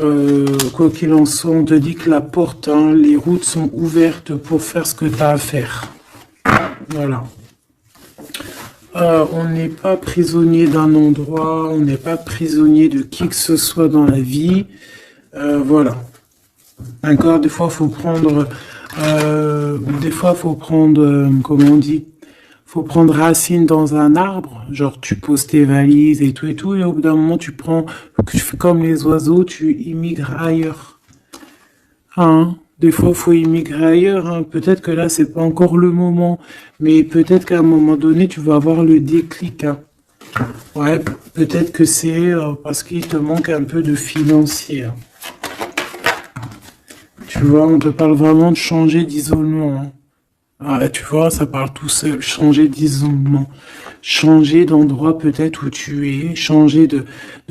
Quoi qu'il en soit, on te dit que la porte, hein, les routes sont ouvertes pour faire ce que tu as à faire. Voilà. On n'est pas prisonnier d'un endroit, on n'est pas prisonnier de qui que ce soit dans la vie. Voilà. D'accord, faut prendre, comment on dit, faut prendre racine dans un arbre, genre tu poses tes valises et tout, et au bout d'un moment tu fais comme les oiseaux, tu immigres ailleurs. Hein? Des fois, faut immigrer ailleurs, hein. Peut-être que là, c'est pas encore le moment, mais peut-être qu'à un moment donné, tu vas avoir le déclic, hein. Ouais, peut-être que c'est parce qu'il te manque un peu de financier, hein. Tu vois, on te parle vraiment de changer d'isolement, hein. Ah, tu vois, ça parle tout seul. Changer d'isolement. Changer d'endroit peut-être où tu es. Changer de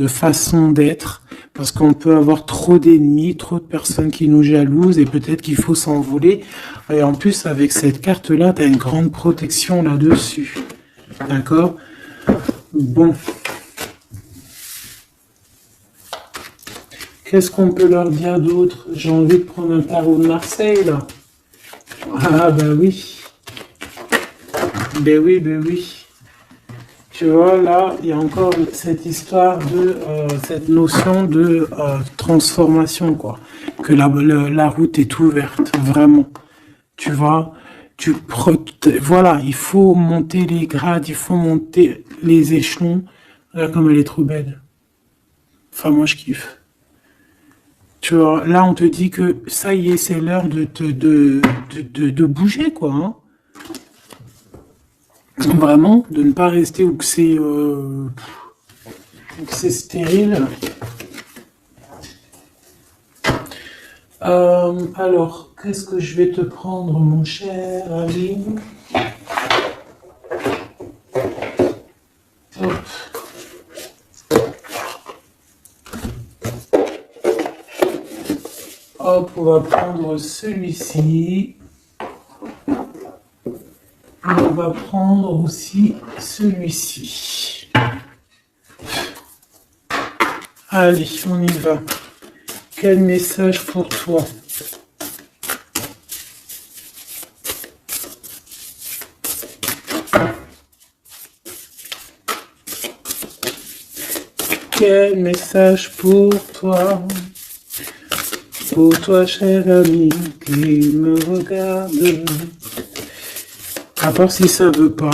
façon d'être. Parce qu'on peut avoir trop d'ennemis, trop de personnes qui nous jalousent et peut-être qu'il faut s'envoler. Et en plus, avec cette carte-là, tu as une grande protection là-dessus. D'accord? Bon. Qu'est-ce qu'on peut leur dire d'autre? J'ai envie de prendre un tarot de Marseille, là. Ah, ben oui. Ben oui, ben oui. Tu vois, là, il y a encore cette histoire de, cette notion de transformation, quoi. Que la route est ouverte, vraiment. Tu vois, voilà, il faut monter les grades, il faut monter les échelons. Regarde comme elle est trop belle. Enfin, moi, je kiffe. Tu vois, là, on te dit que ça y est, c'est l'heure de bouger, quoi, hein. Vraiment, de ne pas rester où que c'est stérile. Alors, qu'est-ce que je vais te prendre, mon cher ami? Hop. Hop, on va prendre celui-ci. On va prendre aussi celui-ci. Allez, on y va. Quel message pour toi? Quel message pour toi? Pour toi, cher ami, qui me regarde. À part si ça veut pas,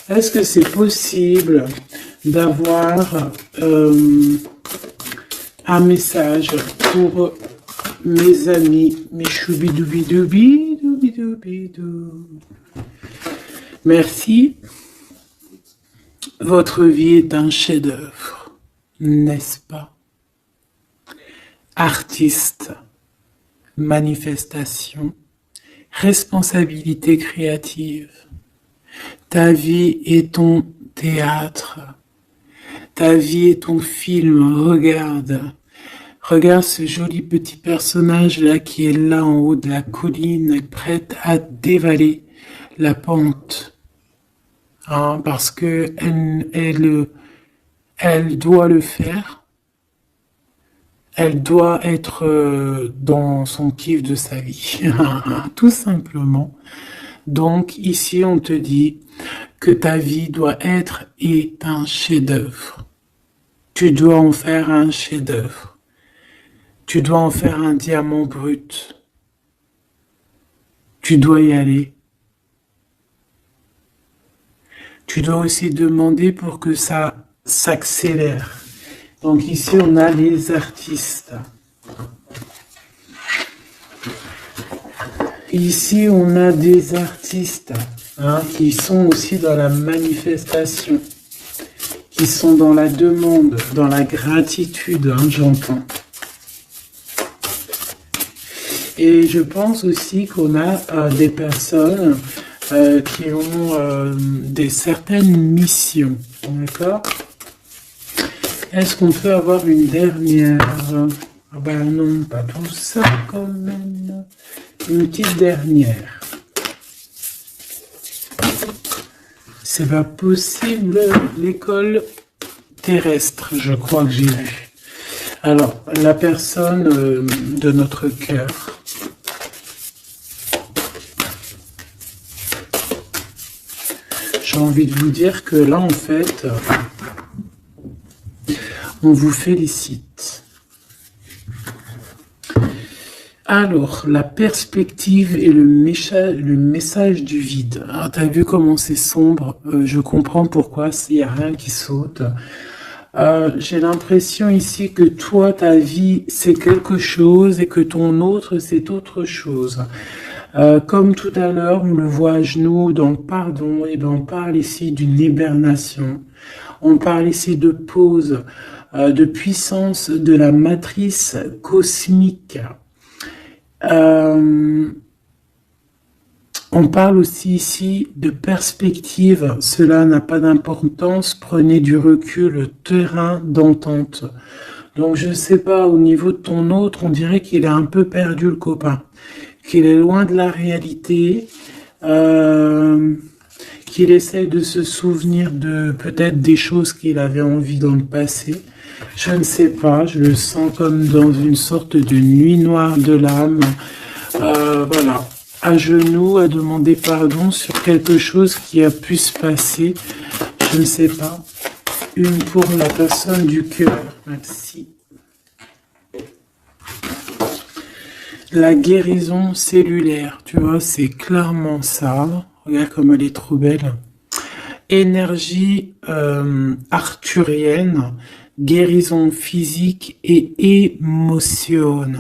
est-ce que c'est possible d'avoir un message pour mes amis, mes choubidoubidoubi. Merci. Votre vie est un chef-d'œuvre, n'est-ce pas? Artiste, manifestation, responsabilité créative. Ta vie est ton théâtre. Ta vie est ton film. Regarde ce joli petit personnage-là qui est là en haut de la colline, prête à dévaler la pente. Hein, parce que elle doit le faire. Elle doit être dans son kiff de sa vie, tout simplement. Donc ici, on te dit que ta vie doit être un chef-d'œuvre. Tu dois en faire un chef-d'œuvre. Tu dois en faire un diamant brut. Tu dois y aller. Tu dois aussi demander pour que ça s'accélère. Donc ici, on a les artistes. Ici, on a des artistes qui sont aussi dans la manifestation, qui sont dans la demande, dans la gratitude, j'entends. Et je pense aussi qu'on a des personnes qui ont certaines missions, d'accord? Est-ce qu'on peut avoir une dernière? Ah ben non, pas tout ça quand même. Une petite dernière. C'est pas possible, l'école terrestre, je crois que j'ai vu. Alors, la personne de notre cœur. J'ai envie de vous dire que là, en fait, on vous félicite. Alors, la perspective et le message du vide. Alors, t'as vu comment c'est sombre, je comprends pourquoi, s'il n'y a rien qui saute. J'ai l'impression ici que toi, ta vie, c'est quelque chose et que ton autre, c'est autre chose. Comme tout à l'heure, on le voit à genoux dans le pardon, et ben on parle ici d'une hibernation. On parle ici de pause, de puissance de la matrice cosmique. On parle aussi ici de perspective, cela n'a pas d'importance, prenez du recul, terrain d'entente. Donc je ne sais pas, au niveau de ton autre, on dirait qu'il a un peu perdu le copain, qu'il est loin de la réalité, qu'il essaye de se souvenir de peut-être des choses qu'il avait envie dans le passé. Je ne sais pas, je le sens comme dans une sorte de nuit noire de l'âme. Voilà, à genoux, à demander pardon sur quelque chose qui a pu se passer. Je ne sais pas. Une pour la personne du cœur. Merci. La guérison cellulaire, tu vois, c'est clairement ça. Regarde comme elle est trop belle. Énergie arthurienne, guérison physique et émotion.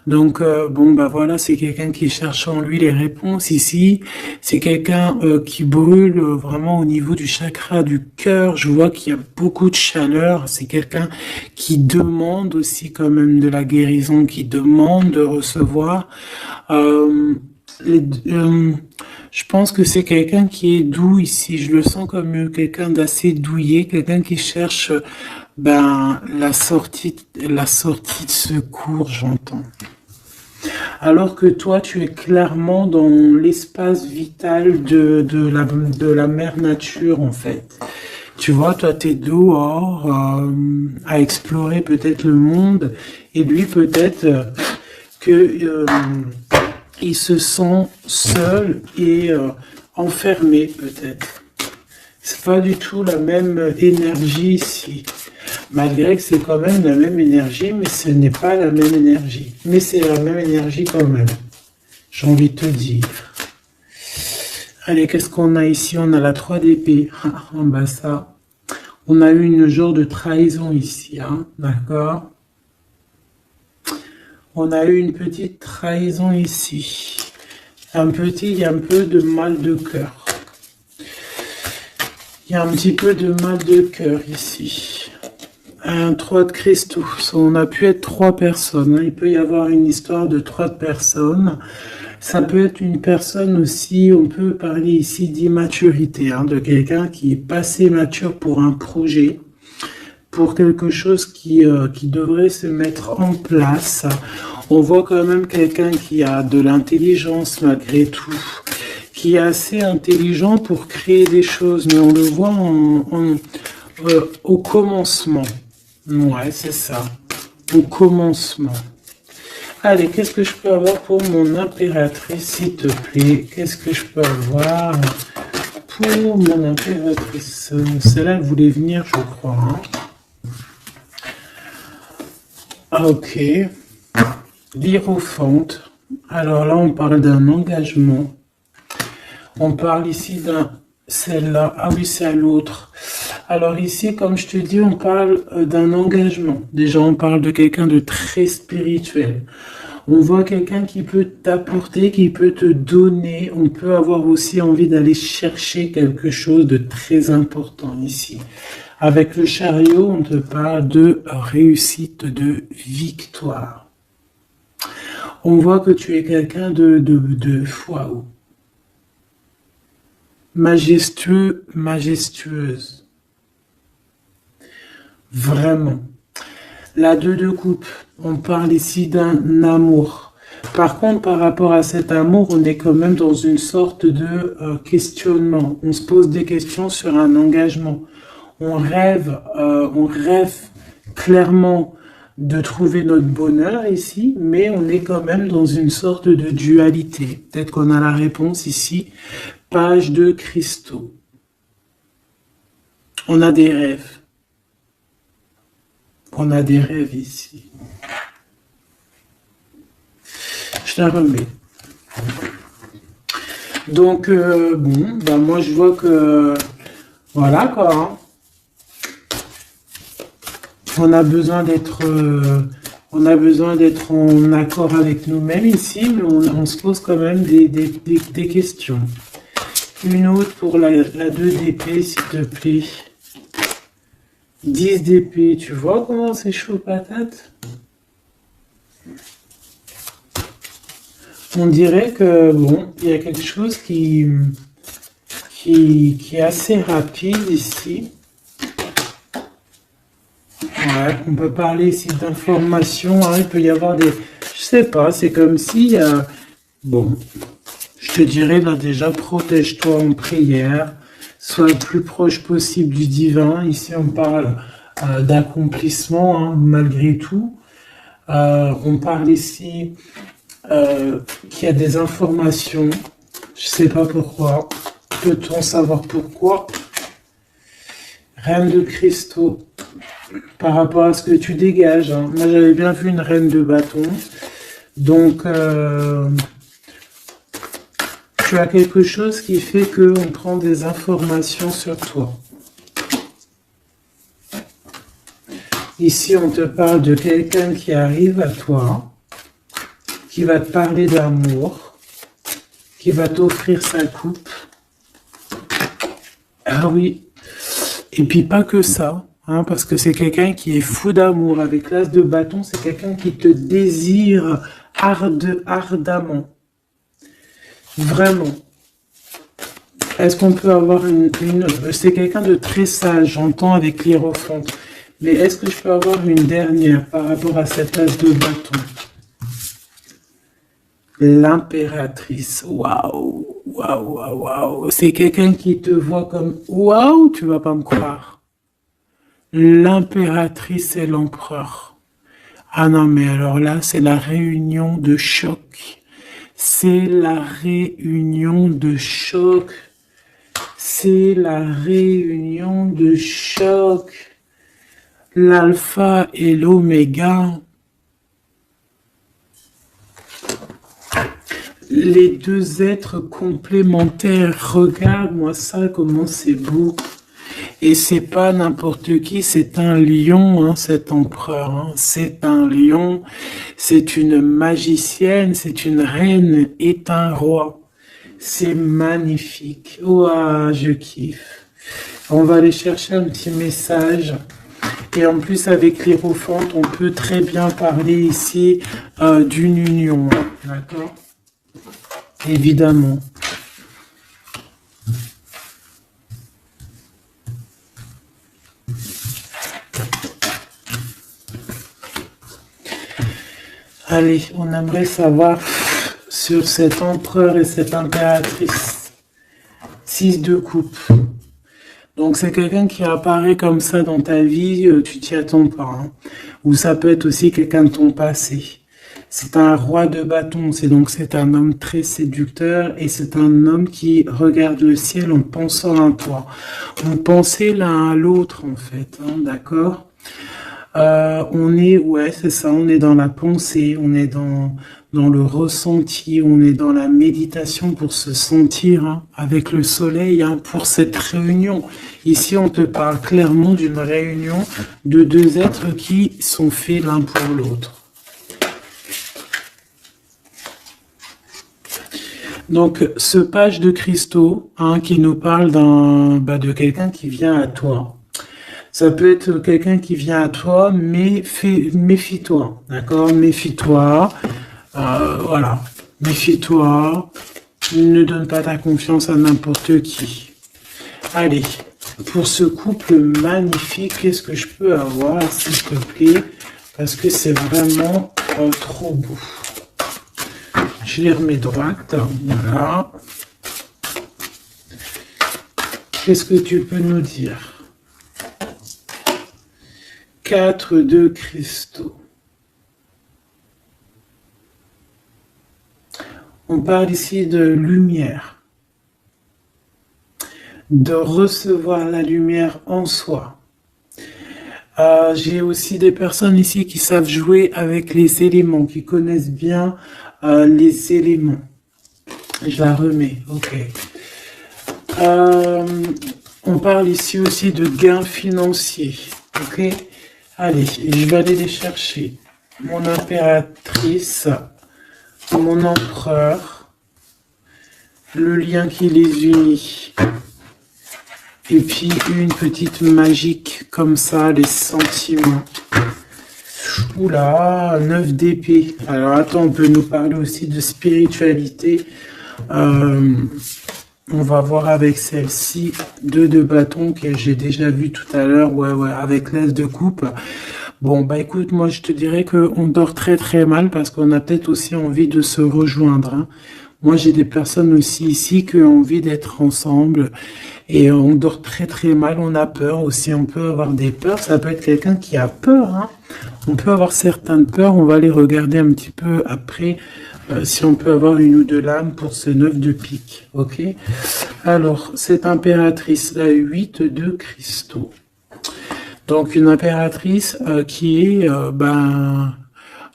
Donc, bon, bah voilà, c'est quelqu'un qui cherche en lui les réponses ici. C'est quelqu'un qui brûle vraiment au niveau du chakra du cœur. Je vois qu'il y a beaucoup de chaleur. C'est quelqu'un qui demande aussi quand même de la guérison, qui demande de recevoir. Je pense que c'est quelqu'un qui est doux ici. Je le sens comme quelqu'un d'assez douillet, quelqu'un qui cherche la sortie de secours, j'entends. Alors que toi, tu es clairement dans l'espace vital de la mère nature, en fait. Tu vois, toi, t'es dehors à explorer peut-être le monde, et lui, peut-être que il se sent seul et enfermé, peut-être. C'est pas du tout la même énergie ici. Malgré que c'est quand même la même énergie, mais ce n'est pas la même énergie. Mais c'est la même énergie quand même. J'ai envie de te dire. Allez, qu'est-ce qu'on a ici? On a la 3 d'épée. Ah, bah ça. On a eu une genre de trahison ici, hein, d'accord? On a eu une petite trahison ici. Il y a un peu de mal de cœur. Il y a un petit peu de mal de cœur ici. Un 3 de cristaux. On a pu être 3 personnes. Il peut y avoir une histoire de 3 personnes. Ça peut être une personne aussi, on peut parler ici d'immaturité, hein, de quelqu'un qui est passé mature pour un projet, pour quelque chose qui devrait se mettre en place. On voit quand même quelqu'un qui a de l'intelligence malgré tout, qui est assez intelligent pour créer des choses, mais on le voit au commencement. Ouais, c'est ça. Au commencement. Allez, qu'est-ce que je peux avoir pour mon impératrice, s'il te plaît? Qu'est-ce que je peux avoir pour mon impératrice? Celle-là, elle voulait venir, je crois. Hein. Ok. L'Hiérophante. Alors là, on parle d'un engagement. On parle ici celle-là. Ah oui, c'est à l'autre. Alors ici, comme je te dis, on parle d'un engagement. Déjà, on parle de quelqu'un de très spirituel. On voit quelqu'un qui peut t'apporter, qui peut te donner. On peut avoir aussi envie d'aller chercher quelque chose de très important ici. Avec le chariot, on te parle de réussite, de victoire. On voit que tu es quelqu'un de waouh. Majestueux, majestueuse. Vraiment. La 2 de coupe, on parle ici d'un amour. Par contre, par rapport à cet amour, on est quand même dans une sorte de questionnement. On se pose des questions sur un engagement. on rêve clairement de trouver notre bonheur ici, mais on est quand même dans une sorte de dualité. Peut-être qu'on a la réponse ici, page de cristaux. On a des rêves. On a des rêves ici. Je la remets. Donc, bon, bah moi je vois que, voilà quoi, hein. On a besoin d'être en accord avec nous-mêmes ici, mais on se pose quand même des questions. Une autre pour la 2 d'épée, s'il te plaît. 10 d'épée, tu vois comment c'est chaud patate? On dirait que, bon, il y a quelque chose qui est assez rapide ici. Ouais, on peut parler ici d'informations, hein, il peut y avoir des... Je sais pas, c'est comme si... bon, je te dirais là déjà, protège-toi en prière, sois le plus proche possible du divin. Ici, on parle d'accomplissement, hein, malgré tout. On parle ici qu'il y a des informations. Je sais pas pourquoi. Peut-on savoir pourquoi? Reine de cristaux. Par rapport à ce que tu dégages, hein. Moi, j'avais bien vu une reine de bâton. Donc, tu as quelque chose qui fait qu'on prend des informations sur toi. Ici, on te parle de quelqu'un qui arrive à toi, qui va te parler d'amour, qui va t'offrir sa coupe. Ah oui. Et puis pas que ça, hein, parce que c'est quelqu'un qui est fou d'amour. Avec l'as de bâton, c'est quelqu'un qui te désire ardemment. Vraiment. Est-ce qu'on peut avoir c'est quelqu'un de très sage, j'entends avec l'hiérophante. Mais est-ce que je peux avoir une dernière par rapport à cet as de bâton? L'impératrice. Waouh, waouh, waouh, waouh. C'est quelqu'un qui te voit comme waouh, tu vas pas me croire. L'impératrice et l'empereur. Ah non, mais alors là, c'est la réunion de choc. C'est la réunion de choc. C'est la réunion de choc. L'alpha et l'oméga. Les deux êtres complémentaires. Regarde-moi ça, comment c'est beau. Et c'est pas n'importe qui, c'est un lion, hein, cet empereur. Hein. C'est un lion, c'est une magicienne, c'est une reine et un roi. C'est magnifique. Ouah, je kiffe. On va aller chercher un petit message. Et en plus, avec l'hiérophante, on peut très bien parler ici d'une union. Hein, d'accord? Évidemment. Allez, on aimerait savoir sur cet empereur et cette impératrice. 6 de coupe. Donc c'est quelqu'un qui apparaît comme ça dans ta vie, tu t'y attends pas. Hein. Ou ça peut être aussi quelqu'un de ton passé. C'est un roi de bâton, c'est un homme très séducteur et c'est un homme qui regarde le ciel en pensant à toi. On pensait l'un à l'autre en fait, hein, d'accord? C'est ça, on est dans la pensée, on est dans le ressenti, on est dans la méditation pour se sentir hein, avec le soleil hein, pour cette réunion. Ici, on te parle clairement d'une réunion de deux êtres qui sont faits l'un pour l'autre. Donc, ce page de cristaux hein, qui nous parle de quelqu'un qui vient à toi. Ça peut être quelqu'un qui vient à toi, mais méfie-toi, d'accord? Méfie-toi, voilà. Méfie-toi, ne donne pas ta confiance à n'importe qui. Allez, pour ce couple magnifique, qu'est-ce que je peux avoir, s'il te plaît? Parce que c'est vraiment trop beau. Je les remets droite, voilà. Qu'est-ce que tu peux nous dire? 4 de cristaux. On parle ici de lumière, de recevoir la lumière en soi. J'ai aussi des personnes ici qui savent jouer avec les éléments, qui connaissent bien les éléments. Je la remets, ok. On parle ici aussi de gains financiers, ok. Allez, je vais aller les chercher. Mon impératrice, mon empereur, le lien qui les unit. Et puis une petite magique comme ça, les sentiments. Oula, 9 d'épée. Alors attends, on peut nous parler aussi de spiritualité. On va voir avec celle-ci, 2 de bâton que j'ai déjà vu tout à l'heure, ouais, avec l'as de coupe. Bon, bah écoute, moi je te dirais qu'on dort très très mal parce qu'on a peut-être aussi envie de se rejoindre, hein. Moi j'ai des personnes aussi ici qui ont envie d'être ensemble et on dort très très mal, on a peur aussi, on peut avoir des peurs, ça peut être quelqu'un qui a peur, hein. On peut avoir certaines peurs, on va les regarder un petit peu après, si on peut avoir une ou deux lames pour ce 9 de pique, ok? Alors, cette impératrice, la 8 de cristaux. Donc, une impératrice qui est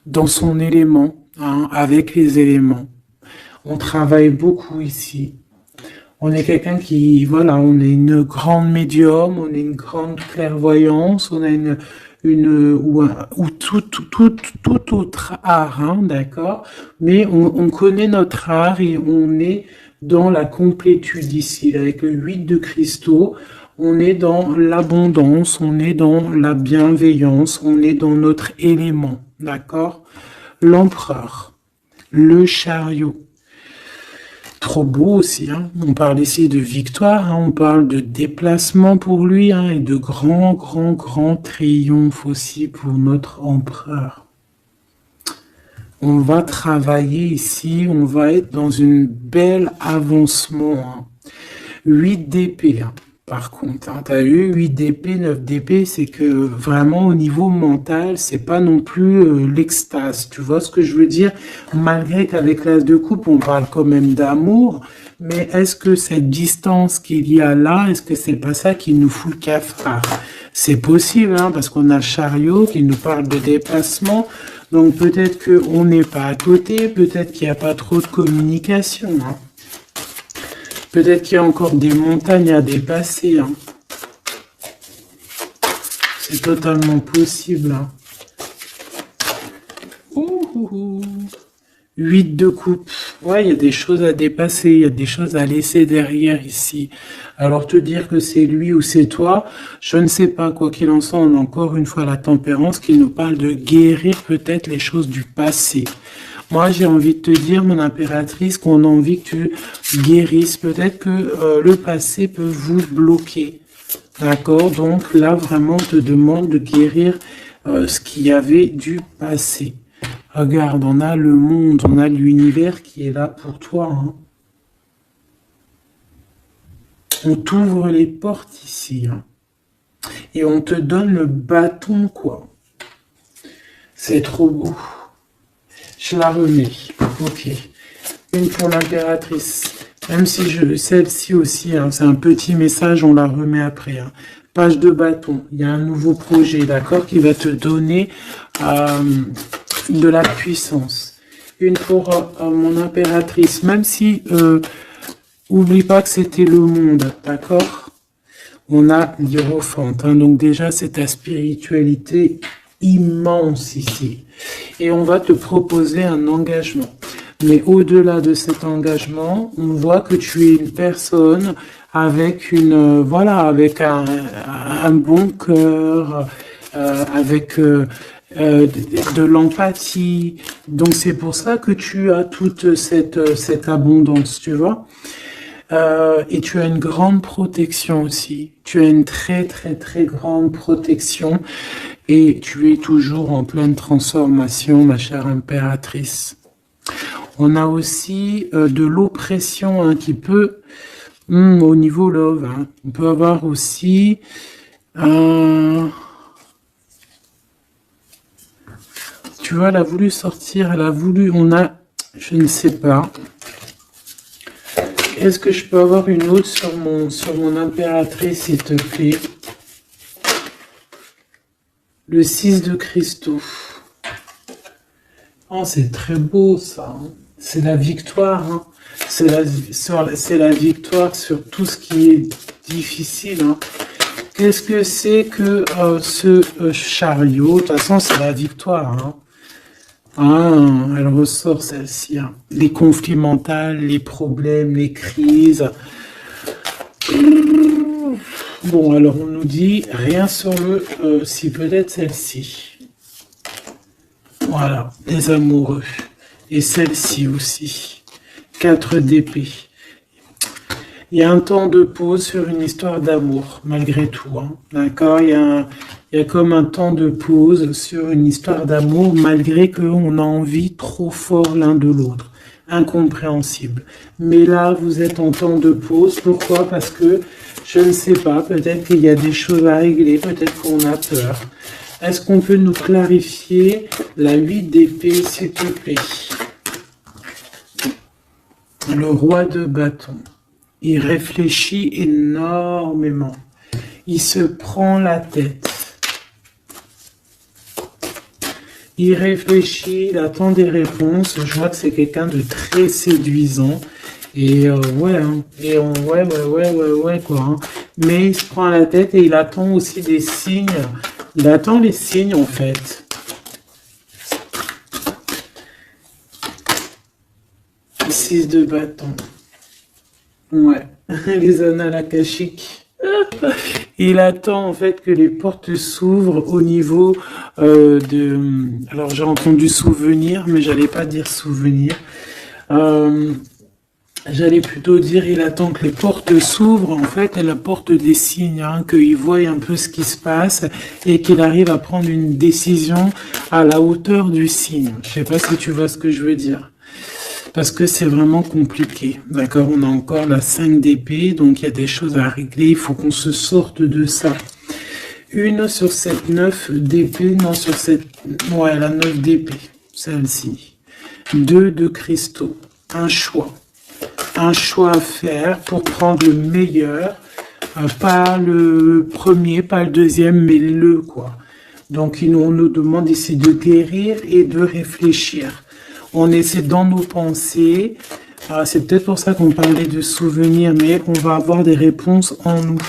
dans son élément, hein, avec les éléments. On travaille beaucoup ici. On est quelqu'un qui, voilà, on est une grande médium, on est une grande clairvoyance, on a ou tout autre art, hein, d'accord. Mais on connaît notre art et on est dans la complétude ici. Avec le 8 de cristaux, on est dans l'abondance, on est dans la bienveillance, on est dans notre élément, d'accord. L'empereur, le chariot. Trop beau aussi, hein. On parle ici de victoire, hein. On parle de déplacement pour lui, hein, et de grand triomphe aussi pour notre empereur. On va travailler ici, on va être dans une belle avancement, hein. 8 d'épée, hein. Par contre, hein, t'as eu 8 d'épée, 9 d'épée, c'est que vraiment au niveau mental, c'est pas non plus l'extase. Tu vois ce que je veux dire? Malgré qu'avec l'as de coupe, on parle quand même d'amour, mais est-ce que cette distance qu'il y a là, est-ce que c'est pas ça qui nous fout le cafard? C'est possible, hein, parce qu'on a le chariot qui nous parle de déplacement, donc peut-être qu'on n'est pas à côté, peut-être qu'il n'y a pas trop de communication, hein. Peut-être qu'il y a encore des montagnes à dépasser, hein. C'est totalement possible, hein. 8 de coupe. Ouais, il y a des choses à dépasser, il y a des choses à laisser derrière ici. Alors te dire que c'est lui ou c'est toi, je ne sais pas. Quoi qu'il en soit, on a encore une fois la tempérance qui nous parle de guérir peut-être les choses du passé. Moi, j'ai envie de te dire, mon impératrice, qu'on a envie que tu guérisses. Peut-être que le passé peut vous bloquer. D'accord? Donc là, vraiment, on te demande de guérir ce qu'il y avait du passé. Regarde, on a le monde, on a l'univers qui est là pour toi, hein. On t'ouvre les portes ici, hein. Et on te donne le bâton, quoi. C'est trop beau. Je la remets. Ok. Une pour l'impératrice. Même si celle-ci aussi, hein, c'est un petit message, on la remet après, hein. Page de bâton. Il y a un nouveau projet, d'accord, qui va te donner de la puissance. Une pour mon impératrice. Même si, oublie pas que c'était le monde, d'accord. On a l'hiérophante, hein, donc déjà c'est ta spiritualité immense ici. Et on va te proposer un engagement. Mais au-delà de cet engagement, on voit que tu es une personne avec avec un bon cœur, avec de l'empathie. Donc c'est pour ça que tu as toute cette abondance, tu vois. Et tu as une grande protection aussi. Tu as une très grande protection. Et tu es toujours en pleine transformation, ma chère impératrice. On a aussi de l'oppression, hein, qui peut, au niveau love, hein, on peut avoir aussi tu vois, elle a voulu sortir, elle a voulu, je ne sais pas. Est-ce que je peux avoir une autre sur mon impératrice, s'il te plaît? Le 6 de cristaux. Oh, c'est très beau, ça, hein. C'est la victoire, hein. C'est la victoire sur tout ce qui est difficile, hein. Qu'est-ce que c'est que ce chariot? De toute façon, c'est la victoire, hein. Ah, elle ressort celle-ci, hein. Les conflits mentaux, les problèmes, les crises. Bon, alors on nous dit rien sur le... si peut-être celle-ci. Voilà, les amoureux. Et celle-ci aussi. 4 d'épée. Il y a un temps de pause sur une histoire d'amour, malgré tout, hein. D'accord? Il y a comme un temps de pause sur une histoire d'amour, malgré qu'on a envie trop fort l'un de l'autre. Incompréhensible. Mais là, vous êtes en temps de pause. Pourquoi? Parce que, je ne sais pas, peut-être qu'il y a des choses à régler, peut-être qu'on a peur. Est-ce qu'on peut nous clarifier la 8 d'épée, s'il te plaît? Le roi de bâton. Il réfléchit énormément. Il se prend la tête. Il réfléchit, il attend des réponses. Je vois que c'est quelqu'un de très séduisant. Et ouais, hein. Et ouais, quoi, hein. Mais il se prend la tête et il attend aussi des signes. Il attend les signes, en fait. Le 6 de bâton. Ouais, les annales akashiques. Il attend en fait que les portes s'ouvrent au niveau de... Alors j'ai entendu souvenir, mais j'allais pas dire souvenir. J'allais plutôt dire il attend que les portes s'ouvrent. En fait, elle apporte des signes, hein, qu'il voie un peu ce qui se passe et qu'il arrive à prendre une décision à la hauteur du signe. Je sais pas si tu vois ce que je veux dire. Parce que c'est vraiment compliqué. D'accord, on a encore la 5 d'épée, donc il y a des choses à régler, il faut qu'on se sorte de ça. Une sur cette 9 d'épée, non sur cette... Ouais, la 9 d'épée, celle-ci. 2 de cristaux, un choix. Un choix à faire pour prendre le meilleur, pas le premier, pas le deuxième, mais le quoi. Donc on nous demande ici de guérir et de réfléchir. On essaie dans nos pensées, c'est peut-être pour ça qu'on parlait de souvenirs, mais on va avoir des réponses en nous.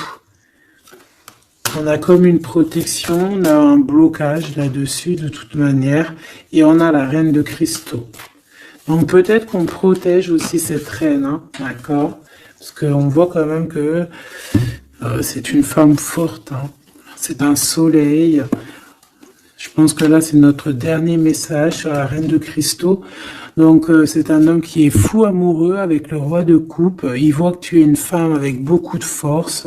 On a comme une protection, on a un blocage là-dessus de toute manière, et on a la reine de cristaux. Donc peut-être qu'on protège aussi cette reine, hein, d'accord? Parce qu'on voit quand même que c'est une femme forte, hein. C'est un soleil. Je pense que là, c'est notre dernier message sur la reine de cristaux. Donc, c'est un homme qui est fou amoureux avec le roi de coupe. Il voit que tu es une femme avec beaucoup de force.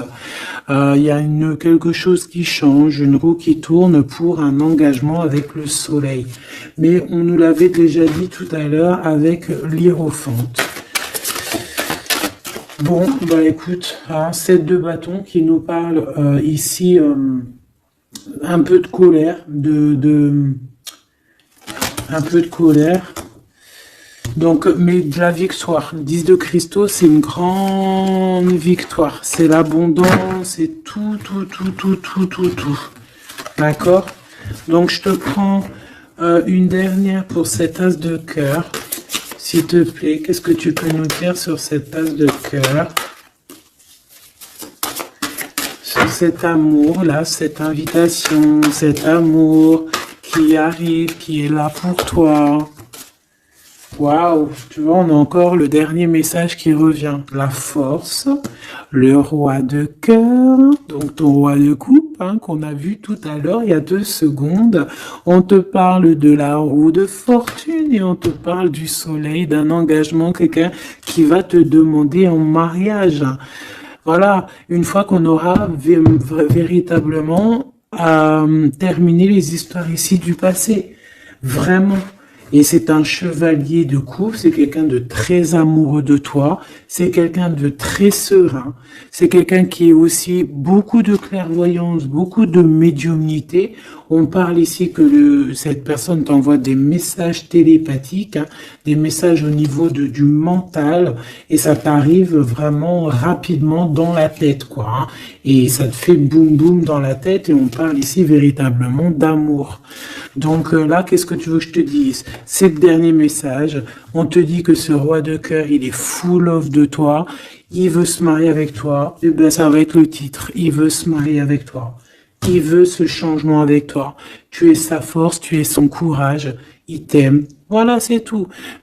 Il y a quelque chose qui change, une roue qui tourne pour un engagement avec le soleil. Mais on nous l'avait déjà dit tout à l'heure avec l'Hiérophante. Bon, bah écoute, hein, 7 de bâton qui nous parle ici... un peu de colère, un peu de colère. Donc, mais de la victoire. Le 10 de cristaux, c'est une grande victoire. C'est l'abondance, c'est tout. D'accord? Donc, je te prends une dernière pour cet as de cœur. S'il te plaît, qu'est-ce que tu peux nous dire sur cet as de cœur? Cet amour-là, cette invitation, cet amour qui arrive, qui est là pour toi. Waouh, tu vois, on a encore le dernier message qui revient. La force, le roi de cœur, donc ton roi de coupe, hein, qu'on a vu tout à l'heure, il y a 2 secondes. On te parle de la roue de fortune et on te parle du soleil, d'un engagement, quelqu'un qui va te demander en mariage. Voilà, une fois qu'on aura véritablement terminé les histoires ici du passé. Vraiment. Et c'est un chevalier de coupe, c'est quelqu'un de très amoureux de toi, c'est quelqu'un de très serein, c'est quelqu'un qui est aussi beaucoup de clairvoyance, beaucoup de médiumnité. On parle ici que cette personne t'envoie des messages télépathiques, hein, des messages au niveau du mental, et ça t'arrive vraiment rapidement dans la tête, quoi. Hein, et ça te fait boum boum dans la tête, et on parle ici véritablement d'amour. Donc là, qu'est-ce que tu veux que je te dise? C'est le dernier message. On te dit que ce roi de cœur, il est full of de toi. Il veut se marier avec toi. Et ben, ça va être le titre. Il veut se marier avec toi. Il veut ce changement avec toi. Tu es sa force, tu es son courage. Il t'aime. Voilà, c'est tout.